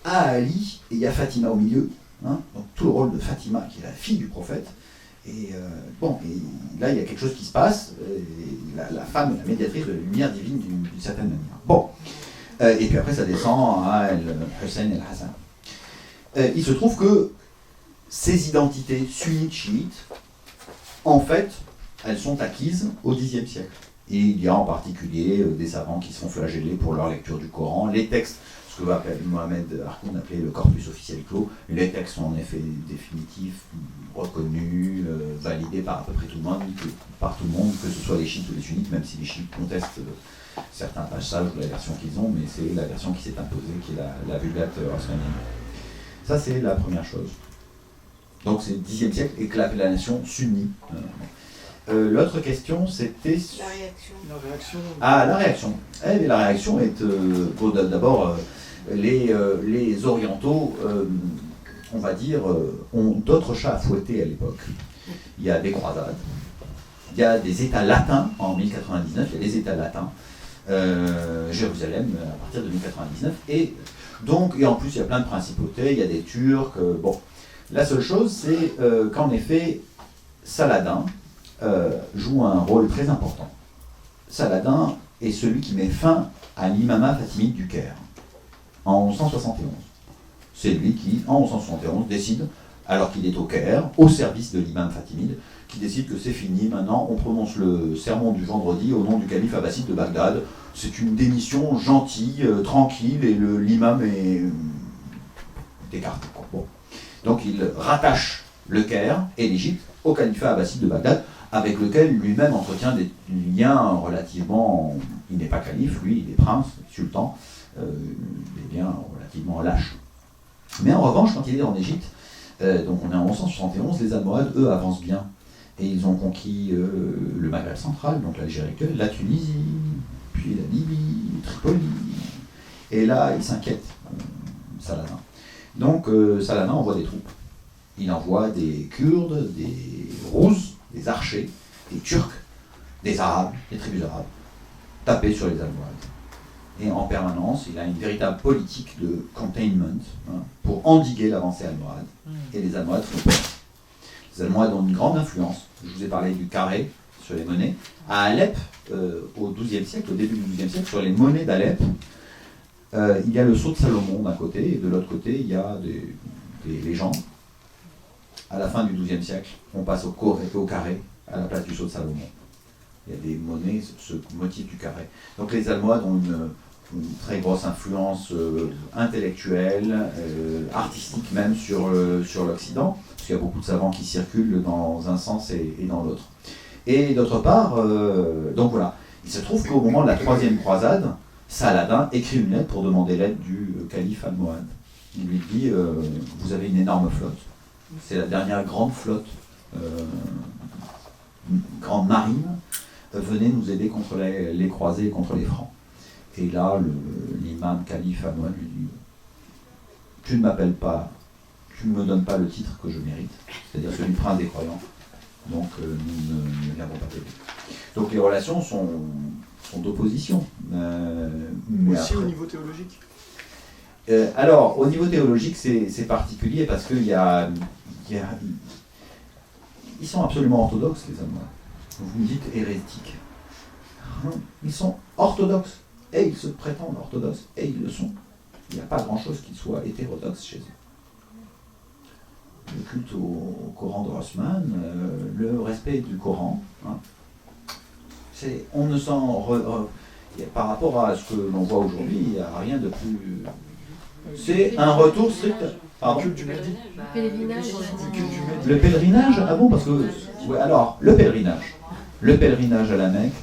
S1: à Ali, et il y a Fatima au milieu, hein, donc tout le rôle de Fatima qui est la fille du prophète, et là il y a quelque chose qui se passe, la femme est la médiatrice de la lumière divine d'une certaine manière. Bon, et puis après ça descend à Hussein et Hassan. Il se trouve que ces identités sunnites chiites, en fait, elles sont acquises au Xe siècle. Et il y a en particulier des savants qui sont flagellés pour leur lecture du Coran. Les textes, ce que Mohamed Harkoun appelait le corpus officiel clos, les textes sont en effet définitifs, reconnus, validés par à peu près tout le monde, que ce soit les chiites ou les sunnites, même si les chiites contestent certains passages de la version qu'ils ont, mais c'est la version qui s'est imposée, qui est la Vulgate osmanienne. Ça, c'est la première chose. Donc, c'est le Xe siècle et que la nation sunnite. L'autre question, c'était...
S2: La réaction.
S1: Ah, la réaction. Eh bien, la réaction est... d'abord, les orientaux, on va dire, ont d'autres chats à fouetter à l'époque. Il y a des croisades, il y a des États latins en 1099, il y a des États latins, Jérusalem à partir de 1099, et en plus il y a plein de principautés, il y a des Turcs, bon. La seule chose, c'est qu'en effet, Saladin joue un rôle très important. Saladin est celui qui met fin à l'imamat fatimide du Caire, en 1171. C'est lui qui, en 1171, décide, alors qu'il est au Caire, au service de l'imam fatimide, qui décide que c'est fini, maintenant on prononce le sermon du vendredi au nom du calife abbasside de Bagdad. C'est une démission gentille, tranquille, et l'imam est écarté. Bon. Donc il rattache le Caire et l'Égypte au califat abbasside de Bagdad, avec lequel lui-même entretient des liens relativement... Il n'est pas calife, lui, il est prince, sultan, des liens relativement lâches. Mais en revanche, quand il est en Égypte, donc on est en 1171, les Almohades, eux, avancent bien. Et ils ont conquis le Maghreb central, donc l'Algérie actuelle, la Tunisie, puis la Libye, Tripoli. Et là, il s'inquiète, Saladin. Donc Saladin envoie des troupes. Il envoie des Kurdes, des Rouzes, des Archers, des Turcs, des Arabes, des tribus arabes, taper sur les Almohades. Et en permanence, il a une véritable politique de containment pour endiguer l'avancée almohade. Et les Almohades font peur. Les Almohades ont une grande influence. Je vous ai parlé du carré sur les monnaies. À Alep, au XIIe siècle, au début du XIIe siècle, sur les monnaies d'Alep, il y a le sceau de Salomon d'un côté, et de l'autre côté, il y a des légendes. À la fin du XIIe siècle, on passe au carré, à la place du sceau de Salomon. Il y a des monnaies, ce motif du carré. Donc les Almohades ont une très grosse influence intellectuelle, artistique même sur l'Occident, parce qu'il y a beaucoup de savants qui circulent dans un sens et dans l'autre. Et d'autre part, donc voilà, il se trouve qu'au moment de la troisième croisade, Saladin écrit une lettre pour demander l'aide du calife almohade. Il lui dit, vous avez une énorme flotte, c'est la dernière grande flotte, grande marine, venez nous aider contre les croisés et contre les francs. Et là, l'imam calife almohade lui dit, tu ne m'appelles pas, tu ne me donnes pas le titre que je mérite, c'est-à-dire celui de prince des croyants, donc nous ne viendrons pas t'aider. Donc les relations sont d'opposition.
S6: Aussi après, au niveau théologique.
S1: Alors, au niveau théologique, c'est particulier parce qu'ils sont absolument orthodoxes, les Almohades. Vous me dites hérétiques. Ils sont orthodoxes. Et ils se prétendent orthodoxes. Et ils le sont. Il n'y a pas grand-chose qui soit hétérodoxe chez eux. Le culte au Coran de Rothman, le respect du Coran, on ne s'en... par rapport à ce que l'on voit aujourd'hui, il n'y a rien de plus... C'est un retour strict... Pardon.
S6: Le culte du Mahdi.
S1: Le pèlerinage, ah bon, parce que... Ouais, alors, le pèlerinage à la Mecque,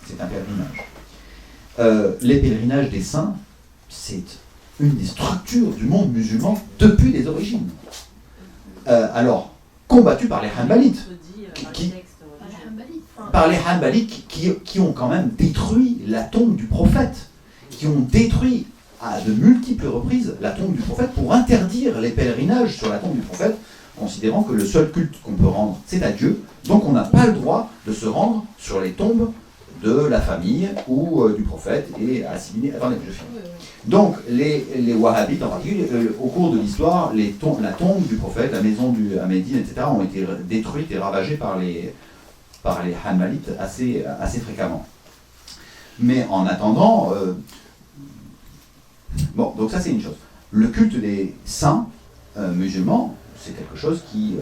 S1: c'est un pèlerinage. Les pèlerinages des saints, c'est une des structures du monde musulman depuis les origines. Alors, combattu par les Hanbalites, qui ont quand même détruit la tombe du prophète, qui ont détruit à de multiples reprises la tombe du prophète pour interdire les pèlerinages sur la tombe du prophète, considérant que le seul culte qu'on peut rendre, c'est à Dieu, donc on n'a pas le droit de se rendre sur les tombes de la famille ou du prophète et assimiler... Attendez, je finis. Donc, les Wahhabites en particulier, au cours de l'histoire, la tombe du prophète, la maison à Médine, etc., ont été détruites et ravagées par les Hanbalites assez fréquemment. Mais en attendant... Bon, donc ça c'est une chose. Le culte des saints musulmans, c'est quelque chose qui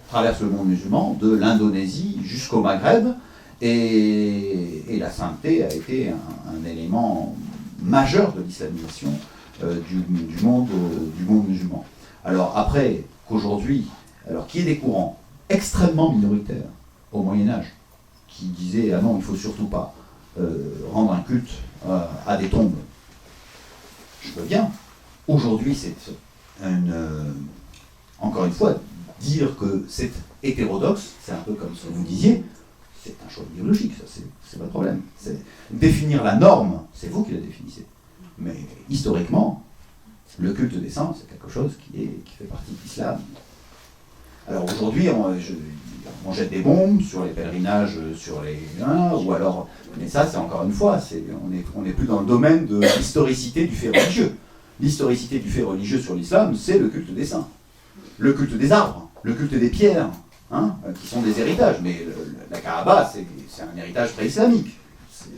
S1: traverse le monde musulman, de l'Indonésie jusqu'au Maghreb, et la sainteté a été un élément majeur de l'islamisation du monde musulman. Alors après qu'aujourd'hui, alors qu'il y ait des courants extrêmement minoritaires au Moyen-Âge, qui disaient ah non, il ne faut surtout pas rendre un culte à des tombes, je veux bien. Aujourd'hui, c'est encore une fois, dire que c'est hétérodoxe, c'est un peu comme ce que vous disiez, c'est un choix idéologique, ça c'est pas le problème. Définir la norme, c'est vous qui la définissez. Mais historiquement, le culte des saints, c'est quelque chose qui fait partie de l'islam. Alors aujourd'hui, on jette des bombes sur les pèlerinages, ou alors, mais ça c'est encore une fois, on n'est plus dans le domaine de l'historicité du fait religieux. L'historicité du fait religieux sur l'islam, c'est le culte des saints. Le culte des arbres, le culte des pierres, qui sont des héritages. Mais la Kaaba, c'est un héritage pré-islamique.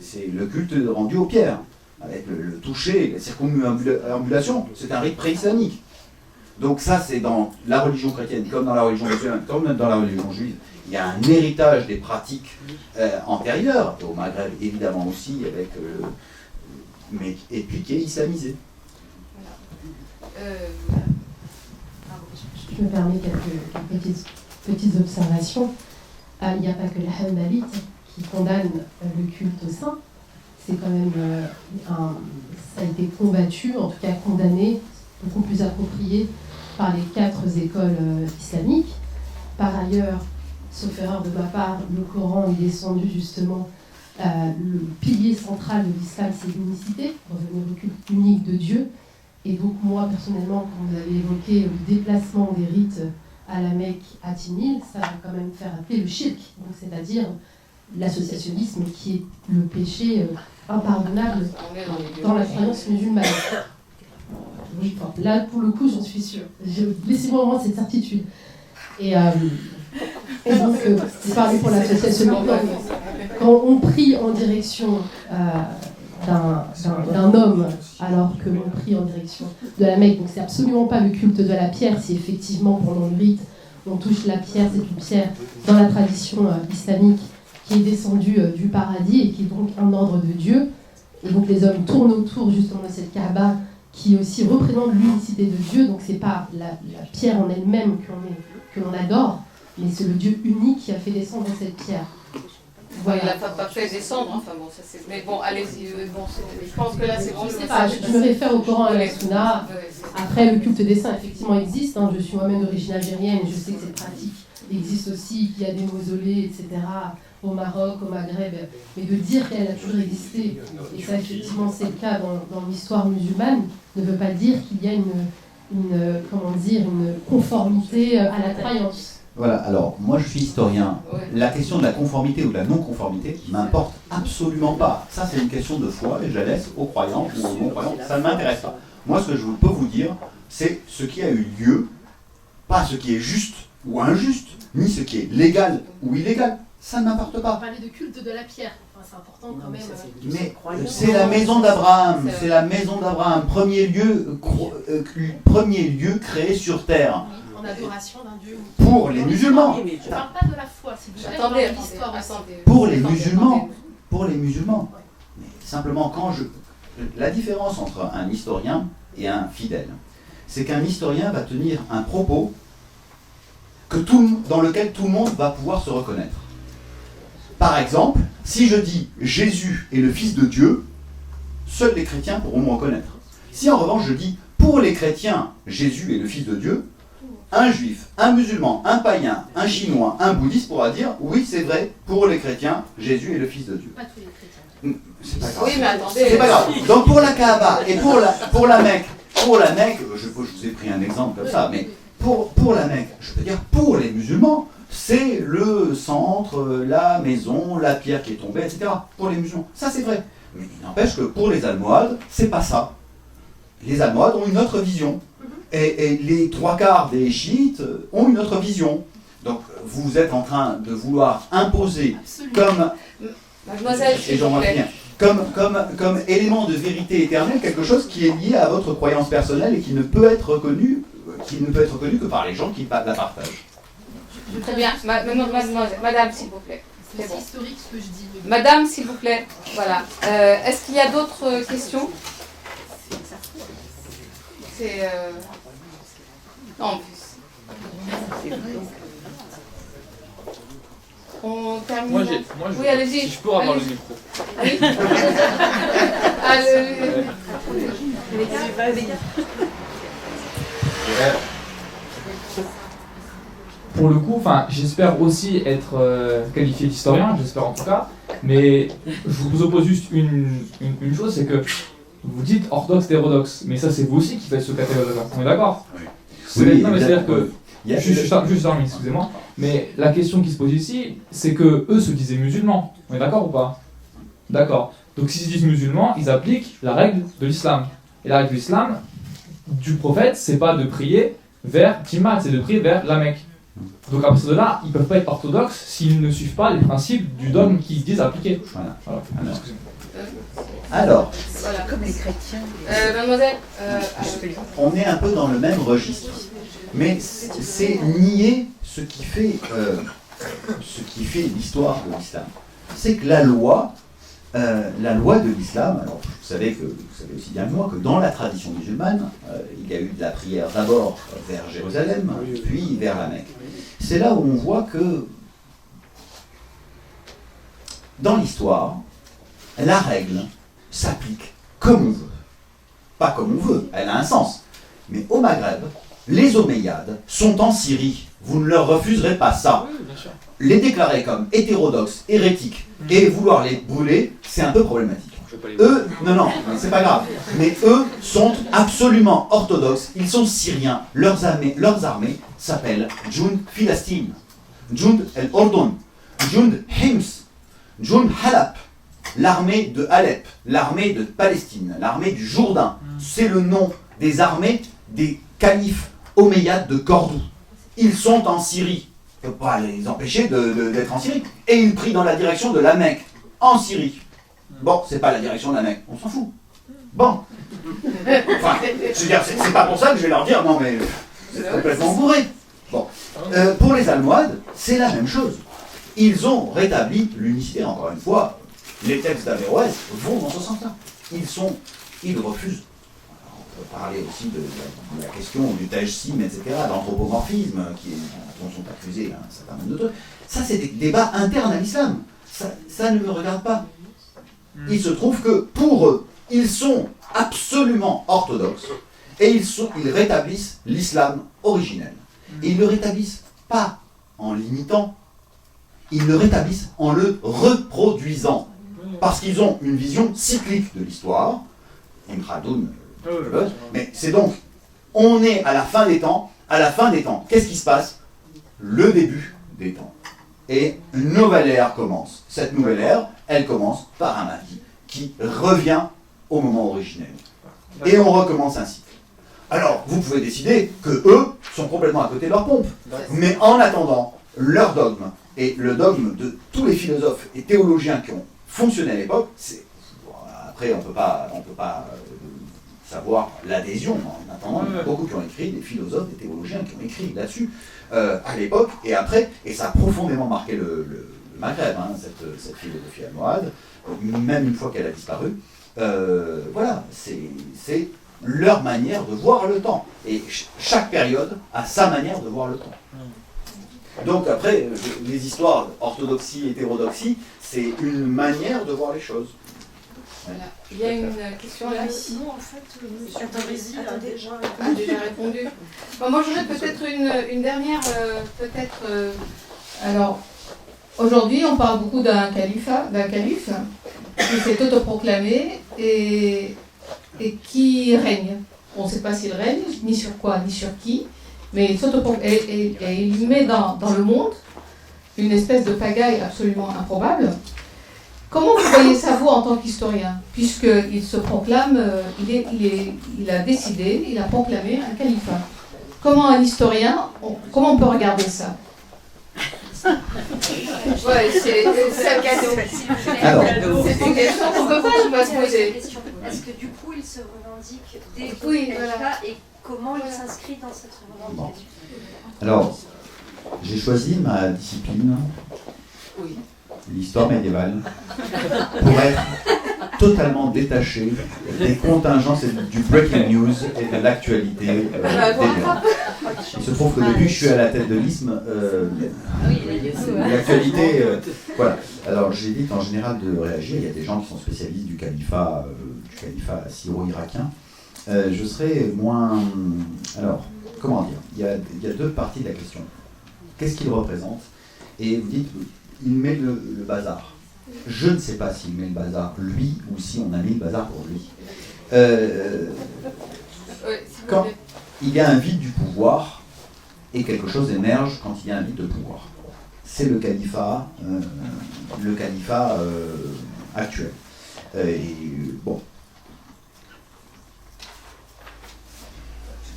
S1: C'est le culte rendu aux pierres, avec le toucher, la circumambulation, c'est un rite pré-islamique. Donc ça, c'est dans la religion chrétienne, comme dans la religion musulmane, comme dans la religion juive. Il y a un héritage des pratiques antérieures, et au Maghreb évidemment aussi, avec, et puis qui est islamisé.
S7: Je me permets quelques petites observations. Il n'y a pas que les Hanbalites qui condamnent le culte au saint. C'est quand même ça a été combattu, en tout cas condamné, beaucoup plus approprié par les 4 écoles islamiques. Par ailleurs, sauf erreur de ma part, le Coran est descendu justement. Le pilier central de l'islam, c'est l'unicité, revenir au culte unique de Dieu. Et donc moi, personnellement, quand vous avez évoqué le déplacement des rites à la Mecque, à Timil, ça va quand même faire appeler le shirk, donc c'est-à-dire l'associationnisme qui est le péché impardonnable dans la croyance musulmane. Oui, enfin, là, pour le coup, j'en suis sûre. Laissez-moi au moins cette certitude. Et donc, c'est pareil pour l'associationnisme. Quand on prie en direction d'un homme, alors que l'on prie en direction de la Mecque, donc c'est absolument pas le culte de la pierre, si effectivement pendant le rite on touche la pierre, c'est une pierre dans la tradition islamique qui est descendue du paradis et qui est donc un ordre de Dieu. Et donc les hommes tournent autour justement de cette Kaaba qui aussi représente l'unicité de Dieu, donc c'est pas la pierre en elle-même que l'on adore, mais c'est le Dieu unique qui a fait descendre cette pierre.
S2: Voilà. Il l'a pas fait descendre, enfin bon, ça c'est... Mais bon, allez-y, bon, je pense que là c'est bon.
S7: Je sais pas, je me réfère au Coran et à la Sunna. Après, le culte des saints, effectivement, existe. Hein. Je suis moi-même d'origine algérienne, je sais que cette pratique existe aussi, qu'il y a des mausolées, etc., au Maroc, au Maghreb. Mais de dire qu'elle a toujours existé, et ça, effectivement, c'est le cas dans l'histoire musulmane, ne veut pas dire qu'il y a une conformité à la croyance.
S1: Voilà, alors moi je suis historien. La question de la conformité ou de la non-conformité m'importe absolument pas. Ça c'est une question de foi et je la laisse aux croyants ou aux non-croyants. Ça ne m'intéresse pas. Moi ce que je peux vous dire, c'est ce qui a eu lieu, pas ce qui est juste ou injuste, ni ce qui est légal ou illégal. Ça ne m'importe pas.
S7: On parlait de culte de la pierre. Enfin, c'est important quand même.
S1: Mais c'est la maison d'Abraham. C'est la maison d'Abraham. Premier lieu créé sur terre.
S7: En adoration d'un Dieu.
S1: Pour les musulmans.
S7: Je ne parle pas de la foi, s'il vous plaît. Attendez, l'histoire aussi.
S1: Pour les musulmans. Pour les musulmans. Mais simplement, la différence entre un historien et un fidèle, c'est qu'un historien va tenir un propos dans lequel tout le monde va pouvoir se reconnaître. Par exemple, si je dis Jésus est le Fils de Dieu, seuls les chrétiens pourront me reconnaître. Si en revanche je dis pour les chrétiens, Jésus est le Fils de Dieu, un juif, un musulman, un païen, un chinois, un bouddhiste pourra dire oui, c'est vrai, pour les chrétiens, Jésus est le Fils de Dieu.
S7: Pas tous les chrétiens.
S1: C'est pas grave.
S2: Oui, mais attendez.
S1: C'est pas grave. Donc pour la Kaaba et pour la Mecque, je vous ai pris un exemple comme ça, mais pour la Mecque, je peux dire pour les musulmans, c'est le centre, la maison, la pierre qui est tombée, etc. Pour les musulmans, ça c'est vrai. Mais il n'empêche que pour les Almohades, c'est pas ça. Les Almohades ont une autre vision. Et les 3/4 des chiites ont une autre vision. Donc vous êtes en train de vouloir imposer comme,
S2: Mademoiselle,
S1: et j'en reviens, comme élément de vérité éternelle quelque chose qui est lié à votre croyance personnelle et qui ne peut être reconnu que par les gens qui la partagent.
S2: Très bien, madame, s'il vous plaît.
S7: C'est bon. Historique ce que je dis.
S2: Madame, s'il vous plaît. Voilà. Est-ce qu'il y a d'autres questions? C'est... Non, en plus. On termine.
S4: Moi,
S2: oui, allez-y.
S4: Si je peux avoir le micro.
S2: Oui.
S4: Pour le coup, j'espère aussi être qualifié d'historien, j'espère en tout cas, mais je vous oppose juste une chose, c'est que vous dites orthodoxe, hétérodoxe, mais ça c'est vous aussi qui faites ce catalogue-là, on est d'accord?
S1: Oui,
S4: non, mais c'est-à-dire que, juste termine, excusez-moi, mais la question qui se pose ici, c'est que eux se disaient musulmans, on est d'accord ou pas? D'accord. Donc s'ils se disent musulmans, ils appliquent la règle de l'islam. Et la règle de l'islam, du prophète, c'est pas de prier vers Timad, c'est de prier vers la Mecque. Donc à partir de là, ils ne peuvent pas être orthodoxes s'ils ne suivent pas les principes du dogme qu'ils disent appliquer.
S1: Voilà.
S4: Voilà.
S1: Alors,
S2: Voilà.
S8: Comme les chrétiens.
S2: Mademoiselle,
S1: on est un peu dans le même registre, mais c'est nier ce qui fait l'histoire de l'islam. C'est que la loi de l'islam, alors vous savez aussi bien que moi que dans la tradition musulmane, il y a eu de la prière d'abord vers Jérusalem, puis vers la Mecque. C'est là où on voit que dans l'histoire, la règle s'applique comme on veut. Pas comme on veut, elle a un sens. Mais au Maghreb, les Omeyyades sont en Syrie. Vous ne leur refuserez pas ça.
S4: Oui, bien sûr.
S1: Les déclarer comme hétérodoxes, hérétiques, et vouloir les brûler, c'est un peu problématique. Eux, non, c'est pas grave. Mais eux sont absolument orthodoxes. Ils sont syriens. Leurs armées s'appellent Jund Filastin, Jund El Ordon, Jund Hims, Jund Halab. L'armée de Alep, l'armée de Palestine, l'armée du Jourdain, c'est le nom des armées des califes omeyyades de Cordoue. Ils sont en Syrie. On ne peut pas les empêcher d'être en Syrie. Et ils prient dans la direction de la Mecque, en Syrie. Bon, c'est pas la direction de la Mecque, on s'en fout. Bon. Enfin, je veux dire, c'est pas pour ça que je vais leur dire, non mais, c'est complètement bourré. Bon. Pour les Almohades, c'est la même chose. Ils ont rétabli l'unicité, encore une fois. Les textes d'Averroès vont dans ce sens-là. Ils refusent. Alors, on peut parler aussi de la question du tajsim, etc., d'anthropomorphisme, dont sont accusés un certain nombre de trucs. Ça, c'est des débats internes à l'islam. Ça ne me regarde pas. Il se trouve que, pour eux, ils sont absolument orthodoxes et ils rétablissent l'islam originel. Et ils ne le rétablissent pas en l'imitant, ils le rétablissent en le reproduisant. Parce qu'ils ont une vision cyclique de l'histoire, Ibn Khaldoun, mais c'est donc, on est à la fin des temps, qu'est-ce qui se passe? Le début des temps. Et une nouvelle ère commence. Cette nouvelle ère, elle commence par un Mahdi qui revient au moment originel. Et on recommence un cycle. Alors, vous pouvez décider que eux sont complètement à côté de leur pompe. Mais en attendant, leur dogme, et le dogme de tous les philosophes et théologiens qui ont fonctionné à l'époque, après on peut pas savoir l'adhésion. En attendant, il y a beaucoup qui ont écrit, des philosophes, des théologiens qui ont écrit là-dessus à l'époque et après, et ça a profondément marqué le Maghreb, cette philosophie almohade, même une fois qu'elle a disparu. Voilà, c'est leur manière de voir le temps. Et chaque période a sa manière de voir le temps. Donc après, les histoires orthodoxie, hétérodoxie, c'est une manière de voir les choses.
S2: Voilà. Il y a une question là.
S8: Non, en fait, M. Tabrizi a
S2: déjà répondu. Bon, moi, j'aurais peut-être une dernière,
S3: Alors, aujourd'hui, on parle beaucoup d'un calife qui s'est autoproclamé et qui règne. On ne sait pas s'il règne, ni sur quoi, ni sur qui, mais il met dans le monde une espèce de pagaille absolument improbable. Comment vous voyez ça, vous, en tant qu'historien, puisqu'il se proclame, il a décidé, il a proclamé un califat. Comment un historien, comment on peut regarder ça?
S2: Ouais, c'est un cadeau.
S1: Alors,
S2: c'est une question qu'on ne peut pas se poser.
S9: Est-ce que du coup il se revendique des
S2: Oui,
S9: califats et comment il s'inscrit dans cette revendication?
S1: Alors, j'ai choisi ma discipline, l'histoire médiévale, pour être totalement détaché des contingences et du breaking news et de l'actualité des lieux. Il se trouve que depuis que je suis à la tête de l'ISM, l'actualité, voilà. Alors j'évite en général de réagir. Il y a des gens qui sont spécialistes du califat syro-irakien. Je serai moins. Alors, comment dire, il y a deux parties de la question. Qu'est-ce qu'il représente? Et vous dites, il met le bazar. Je ne sais pas s'il met le bazar lui ou si on a mis le bazar pour lui. Quand il y a un vide du pouvoir et quelque chose émerge quand il y a un vide de pouvoir. C'est le califat actuel. Et bon.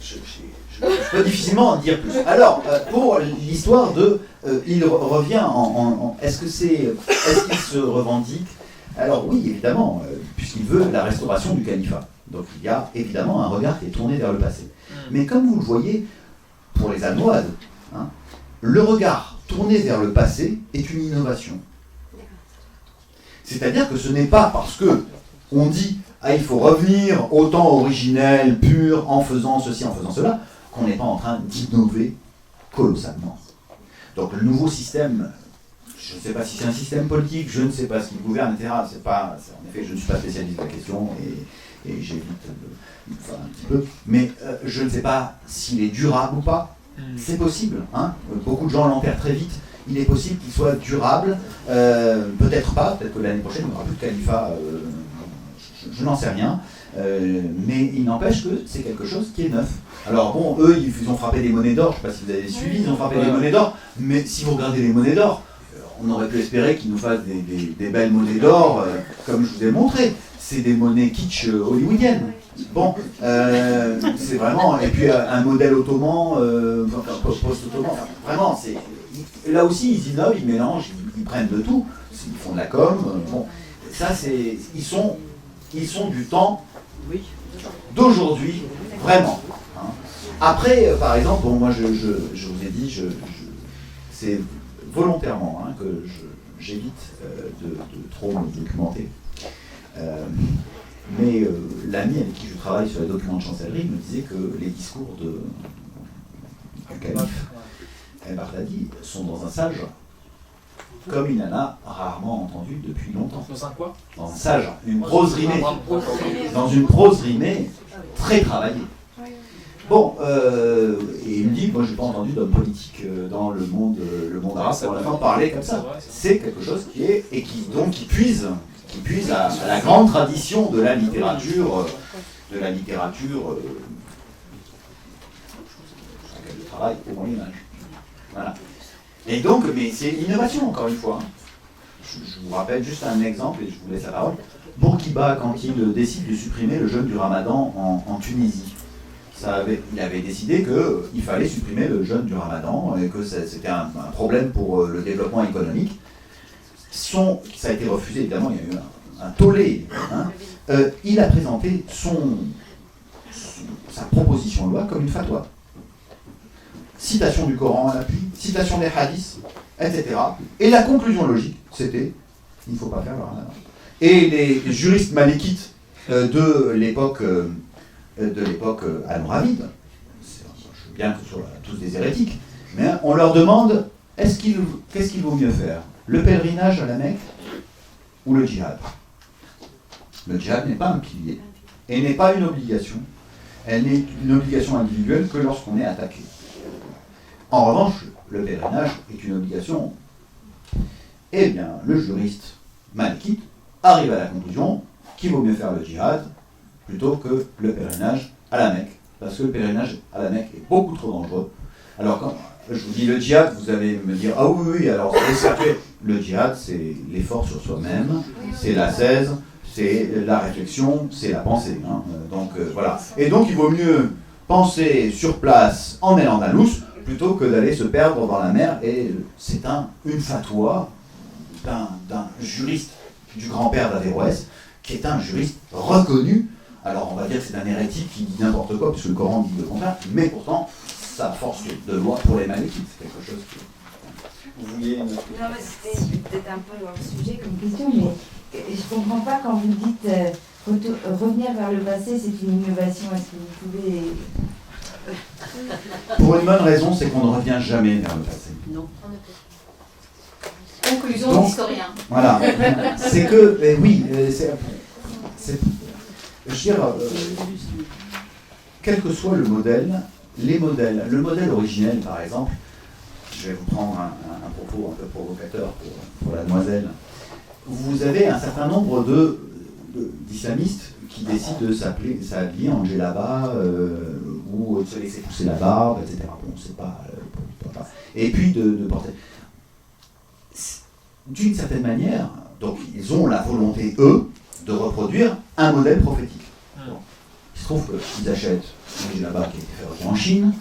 S1: Je peut difficilement en dire plus. Alors, pour l'histoire de... il revient est-ce qu'il se revendique? Alors oui, évidemment, puisqu'il veut la restauration du califat. Donc il y a évidemment un regard qui est tourné vers le passé. Mais comme vous le voyez, pour les Almohades, hein, le regard tourné vers le passé est une innovation. C'est-à-dire que ce n'est pas parce que on dit « Ah, il faut revenir au temps originel, pur, en faisant ceci, en faisant cela », qu'on n'est pas en train d'innover colossalement. Donc le nouveau système, je ne sais pas si c'est un système politique, je ne sais pas ce qu'il gouverne, etc. En effet, je ne suis pas spécialiste de la question et j'évite un petit peu. Mais je ne sais pas s'il est durable ou pas. C'est possible. Hein. Beaucoup de gens l'enterrent très vite. Il est possible qu'il soit durable. Peut-être pas. Peut-être que l'année prochaine, il n'y aura plus de califat. Je n'en sais rien. Mais il n'empêche que c'est quelque chose qui est neuf. Alors bon, eux, ils ont frappé des monnaies d'or. Je ne sais pas si vous avez suivi. Ils ont frappé des monnaies d'or. Mais si vous regardez les monnaies d'or, on aurait pu espérer qu'ils nous fassent des belles monnaies d'or, comme je vous ai montré. C'est des monnaies kitsch hollywoodiennes. Bon, c'est vraiment... Et puis un modèle ottoman, post-ottoman, vraiment, c'est... Là aussi, ils innovent, ils mélangent, ils prennent de tout. Ils font de la com. Bon, ça, c'est... Ils sont du temps d'aujourd'hui, vraiment. Hein. Après, par exemple, bon, moi, je vous ai dit, c'est volontairement hein, que j'évite de trop me documenter. Mais l'ami avec qui je travaille sur les documents de chancellerie me disait que les discours du calife El-Baghdadi sont dans un sage, comme il en a rarement entendu depuis longtemps.
S4: Dans un quoi?
S1: Dans un sage, une prose rimée. Dans une prose rimée très travaillée. Bon, et il me dit, moi je n'ai pas entendu d'homme politique dans le monde arabe pour la fin parler comme ça. C'est quelque chose qui est, et qui puise à la grande tradition de la littérature, sur laquelle je travaille au Moyen-Âge. Voilà. Et donc, mais c'est une innovation encore une fois. Je vous rappelle juste un exemple et je vous laisse la parole. Bourguiba, quand il décide de supprimer le jeûne du Ramadan en Tunisie, il avait décidé qu'il fallait supprimer le jeûne du Ramadan et que c'était un problème pour le développement économique. Ça a été refusé, évidemment, il y a eu un tollé. Hein. Il a présenté sa proposition de loi comme une fatwa. Citation du Coran à l'appui, citation des hadiths, etc. Et la conclusion logique, c'était il ne faut pas faire le Ramadan. Et les juristes malékites de l'époque almoravide, je veux bien que ce soit tous des hérétiques, mais on leur demande qu'est-ce qu'il vaut mieux faire, le pèlerinage à la Mecque ou le djihad? Le djihad n'est pas un pilier et n'est pas une obligation. Elle n'est une obligation individuelle que lorsqu'on est attaqué. En revanche, le pèlerinage est une obligation. Eh bien, le juriste malikite arrive à la conclusion qu'il vaut mieux faire le djihad plutôt que le pèlerinage à la Mecque. Parce que le pèlerinage à la Mecque est beaucoup trop dangereux. Alors, quand je vous dis le djihad, vous allez me dire « Ah oui, alors le djihad, c'est l'effort sur soi-même, c'est l'ascèse, c'est la réflexion, c'est la pensée. Hein. Donc, voilà. Et donc, il vaut mieux penser sur place en El-Andalous plutôt que d'aller se perdre dans la mer. Et c'est une fatwa d'un juriste du grand-père d'Averroès, qui est un juriste reconnu. Alors on va dire que c'est un hérétique qui dit n'importe quoi, puisque le Coran dit le contraire, mais pourtant, sa force de loi pour les malékites, c'est quelque chose que... Vous vouliez une...
S10: Non, mais c'était peut-être un peu hors sujet comme question, mais je ne comprends pas quand vous dites revenir vers le passé, c'est une innovation. Est-ce que vous pouvez...
S1: Pour une bonne raison, c'est qu'on ne revient jamais vers le passé.
S8: Non.
S2: Conclusion d'historien.
S1: Voilà. C'est que, oui, je veux dire, quel que soit le modèle, le modèle originel par exemple, je vais vous prendre un propos un peu provocateur pour la demoiselle, vous avez un certain nombre d'islamistes qui décident de s'habiller en djellaba ou de se laisser pousser la barbe, etc. Bon, c'est pas... Et puis de porter... D'une certaine manière, donc ils ont la volonté, eux, de reproduire un modèle prophétique. Bon. Il se trouve qu'ils achètent une djellaba qui a été fabriquée en Chine,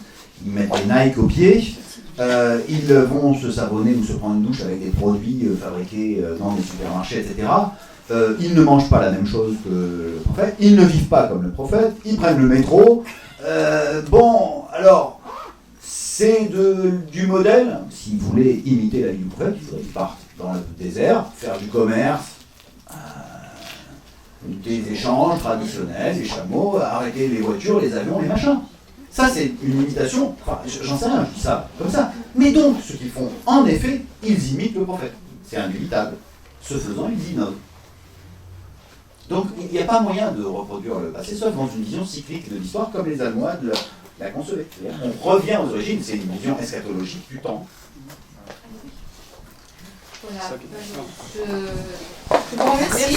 S11: ils mettent des Nike aux pieds, ils vont se savonner ou se prendre une douche avec des produits fabriqués dans des supermarchés, etc. Ils ne mangent pas la même chose que le prophète, ils ne vivent pas comme le prophète, ils prennent le métro. Bon, alors, c'est du modèle. S'ils voulaient imiter la vie du prophète, il faudrait qu'ils partent dans le désert, faire du commerce, des échanges traditionnels, les chameaux, arrêter les voitures, les avions, les machins. Ça, c'est une imitation, enfin, j'en sais rien, je dis ça comme ça. Mais donc, ce qu'ils font, en effet, ils imitent le prophète. C'est indubitable. Ce faisant, ils innovent. Donc, il n'y a pas moyen de reproduire le passé, sauf dans une vision cyclique de l'histoire, comme les Almohades la concevaient. On revient aux origines, c'est une vision eschatologique du temps.
S2: Voilà. Je vous remercie.